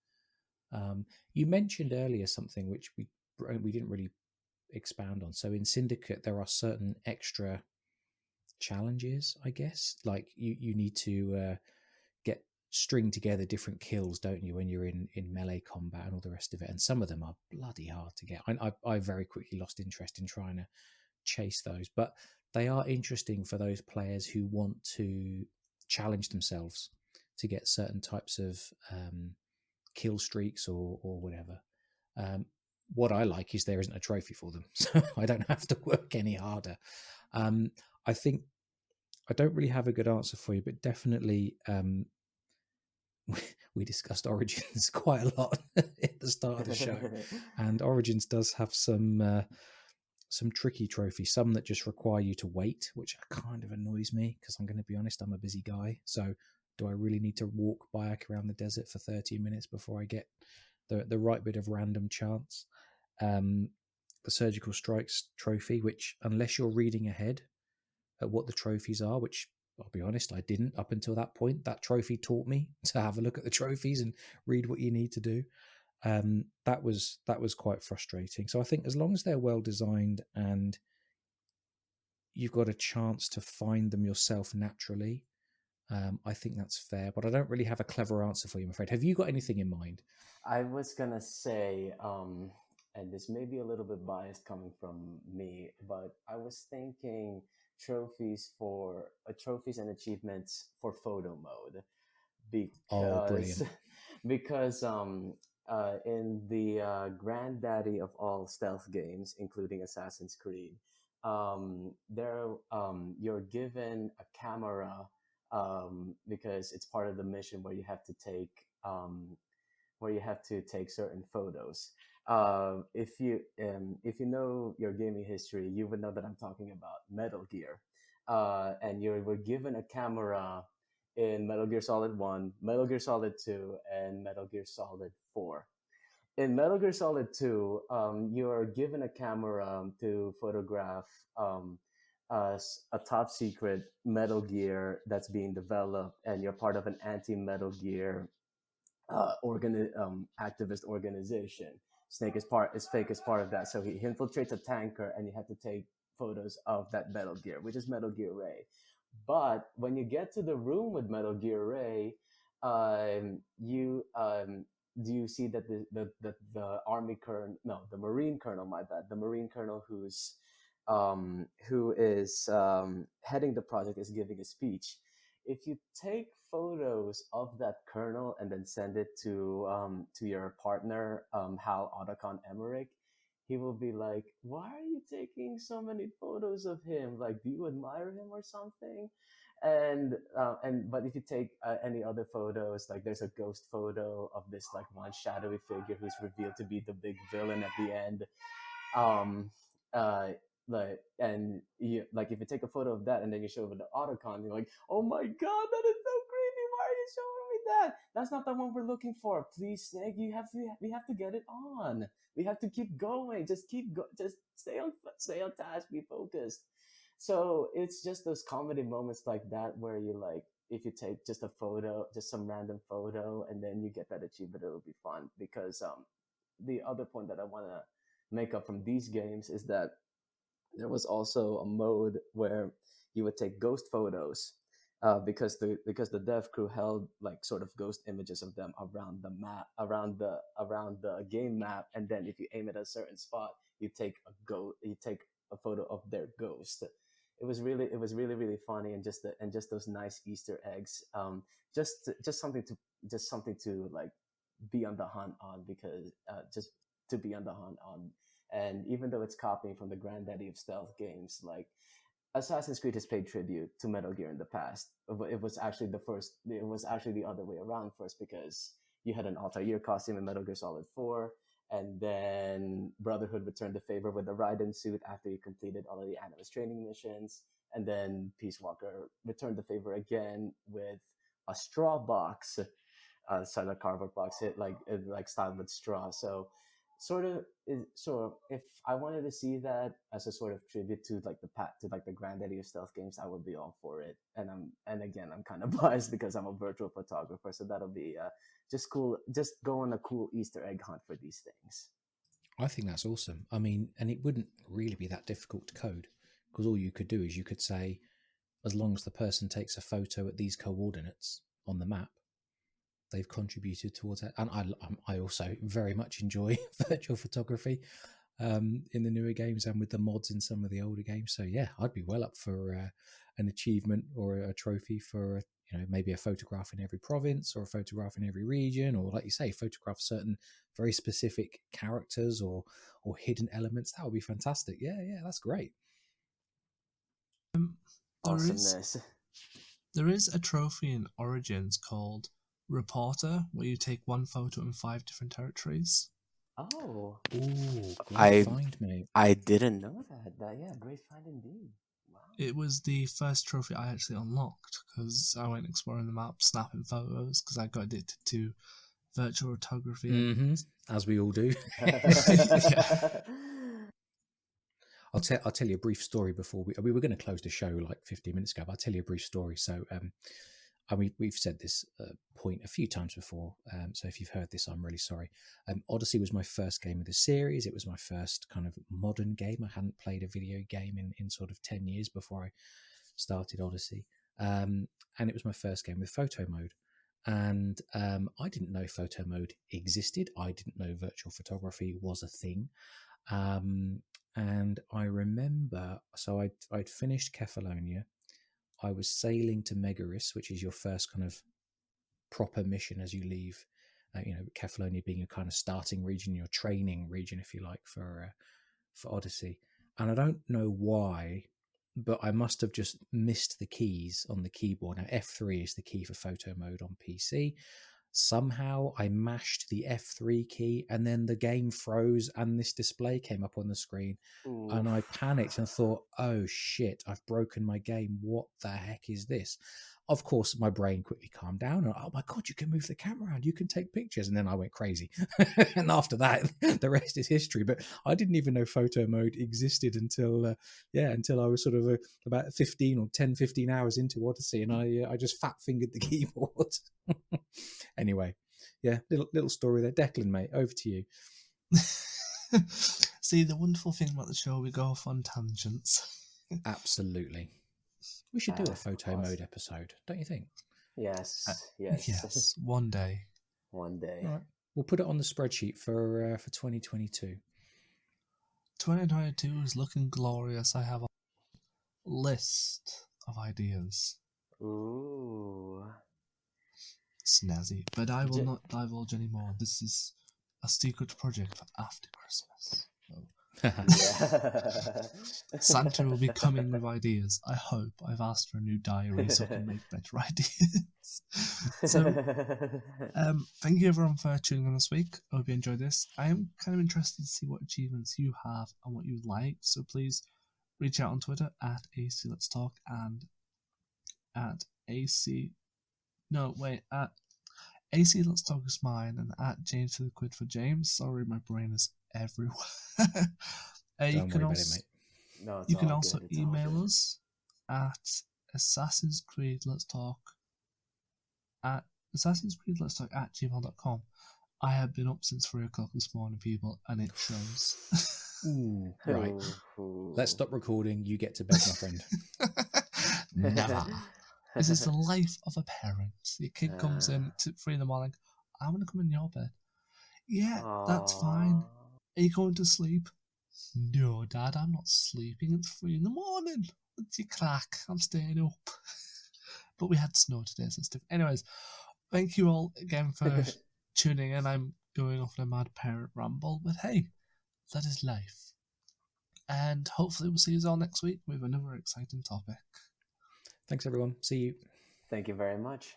You mentioned earlier something which we didn't really expound on. So in Syndicate, there are certain extra challenges, I guess. Like you need to get string together different kills, don't you, when you're in melee combat and all the rest of it. And some of them are bloody hard to get. I very quickly lost interest in trying to chase those, but they are interesting for those players who want to challenge themselves to get certain types of kill streaks or whatever. What I like is there isn't a trophy for them, so I don't have to work any harder. I think I don't really have a good answer for you, but definitely we discussed Origins quite a lot at the start of the show, and Origins does have some tricky trophies, some that just require you to wait, which kind of annoys me because I'm going to be honest, I'm a busy guy. So do I really need to walk back around the desert for 30 minutes before I get the right bit of random chance? The Surgical Strikes trophy, which unless you're reading ahead at what the trophies are, which I'll be honest, I didn't up until that point. That trophy taught me to have a look at the trophies and read what you need to do. That was quite frustrating. So I think as long as they're well designed and you've got a chance to find them yourself naturally, I think that's fair. But I don't really have a clever answer for you, I'm afraid. Have you got anything in mind? I was gonna say, and this may be a little bit biased coming from me, but I was thinking trophies and achievements for photo mode Oh, brilliant. because in the granddaddy of all stealth games, including Assassin's Creed, you're given a camera because it's part of the mission where you have to take certain photos. If you know your gaming history, you would know that I'm talking about Metal Gear, and you were given a camera in Metal Gear Solid 1, Metal Gear Solid 2, and Metal Gear Solid 4. In Metal Gear Solid 2, you're given a camera to photograph a top secret Metal Gear that's being developed, and you're part of an anti Metal Gear activist organization. Fake is part of that. So he infiltrates a tanker, and you have to take photos of that Metal Gear, which is Metal Gear Ray. But when you get to the room with Metal Gear Ray, you do you see that the army colonel, no, the Marine colonel, my bad, the Marine colonel who is heading the project is giving a speech. If you take photos of that colonel and then send it to your partner, Hal Otacon Emmerich, he will be like, "Why are you taking so many photos of him? Like, do you admire him or something?" And but if you take any other photos, like there's a ghost photo of this like one shadowy figure who's revealed to be the big villain at the end. um uh like, and you like, if you take a photo of that and then you show it the autocon, you're like, "Oh my god, that is so creepy, why are you showing me that? That's not the one we're looking for. Please, Snake, we have to get it on. We have to keep going. Just just stay on task, be focused." So it's just those comedy moments like that where you like, if you take just a photo, just some random photo, and then you get that achievement, it'll be fun. Because the other point that I want to make up from these games is that there was also a mode where you would take ghost photos, because the dev crew held like sort of ghost images of them around the map, around the game map, and then if you aim at a certain spot, you take a photo of their ghost. It was really funny, and just those nice Easter eggs. Just something to like be on the hunt on, because just to be on the hunt on. And even though it's copying from the granddaddy of stealth games, like Assassin's Creed has paid tribute to Metal Gear in the past. It was actually the first. It was actually the other way around first, because you had an Altair costume in Metal Gear Solid 4, and then Brotherhood returned the favor with the Raiden suit after you completed all of the Animus training missions, and then Peace Walker returned the favor again with a straw box, cellular cardboard box, like styled with straw. So so if I wanted to see that as a sort of tribute to like the granddaddy of stealth games, I would be all for it. And again, I'm kind of biased because I'm a virtual photographer, so that'll be just cool. Just go on a cool Easter egg hunt for these things. I think that's awesome. I mean, and it wouldn't really be that difficult to code, because all you could do is you could say, as long as the person takes a photo at these coordinates on the map, they've contributed towards that. And I also very much enjoy virtual photography in the newer games and with the mods in some of the older games. So yeah, I'd be well up for an achievement or a trophy for, maybe a photograph in every province, or a photograph in every region, or, like you say, photograph certain very specific characters or hidden elements. That would be fantastic. Yeah, that's great. There is Awesomeness. there is a trophy in Origins called Reporter, where you take one photo in 5 different territories. Oh, Ooh, great I find, mate. I didn't know that. Yeah, great find indeed. Wow. It was the first trophy I actually unlocked because I went exploring the map, snapping photos, because I got addicted to virtual photography. Mm-hmm. As we all do. Yeah. I'll tell you a brief story before we were going to close the show like 15 minutes ago, but I'll tell you a brief story. So, we've said this point a few times before. So if you've heard this, I'm really sorry. Odyssey was my first game of the series. It was my first kind of modern game. I hadn't played a video game in sort of 10 years before I started Odyssey. And it was my first game with photo mode. And I didn't know photo mode existed. I didn't know virtual photography was a thing. And I remember, so I'd finished Kefalonia. I was sailing to Megaris, which is your first kind of proper mission as you leave. Kefalonia being your kind of starting region, your training region, if you like, for Odyssey. And I don't know why, but I must have just missed the keys on the keyboard. Now, F3 is the key for photo mode on PC. Somehow I mashed the F3 key and then the game froze and this display came up on the screen. Ooh. And I panicked and thought, oh shit, I've broken my game. What the heck is this? Of course, my brain quickly calmed down. And, oh my God, you can move the camera around. You can take pictures. And then I went crazy. And after that, the rest is history. But I didn't even know photo mode existed until I was sort of about 15 hours into Odyssey. And I just fat fingered the keyboard. Anyway, yeah, little story there. Declan, mate, over to you. See, the wonderful thing about the show, we go off on tangents. Absolutely. We should do a photo awesome. mode episode, don't you think? Yes. Yes, one day. One day. All right. We'll put it on the spreadsheet for 2022. 2022 is looking glorious. I have a list of ideas. Ooh. Snazzy. But I will not divulge any more. This is a secret project for after Christmas. So Yeah. Santa will be coming with ideas. I hope. I've asked for a new diary so I can make better ideas. So, thank you everyone for tuning in this week. I hope you enjoyed this. I am kind of interested to see what achievements you have and what you like. So please reach out on Twitter at AC Let's Talk and at AC. No, wait, at AC Let's Talk is mine and at James to the Quid for James. Sorry, my brain is everywhere. Don't worry about it, mate. No, it's You can all also good. It's all email good. us at Assassin's Creed Let's Talk at gmail.com. I have been up since 3 o'clock this morning, people, and it shows. Ooh, right. Ooh. Let's stop recording. You get to bed, my friend. Never. This is the life of a parent. Your kid comes in at 3 in the morning. I want to come in your bed. Yeah, that's fine. Are you going to sleep? No, Dad, I'm not sleeping. It's 3 in the morning. What's your crack? I'm staying up. But we had snow today, so it's different. Anyways, thank you all again for tuning in. I'm going off on a mad parent ramble, but hey, that is life. And hopefully we'll see you all next week with another exciting topic. Thanks, everyone. See you. Thank you very much.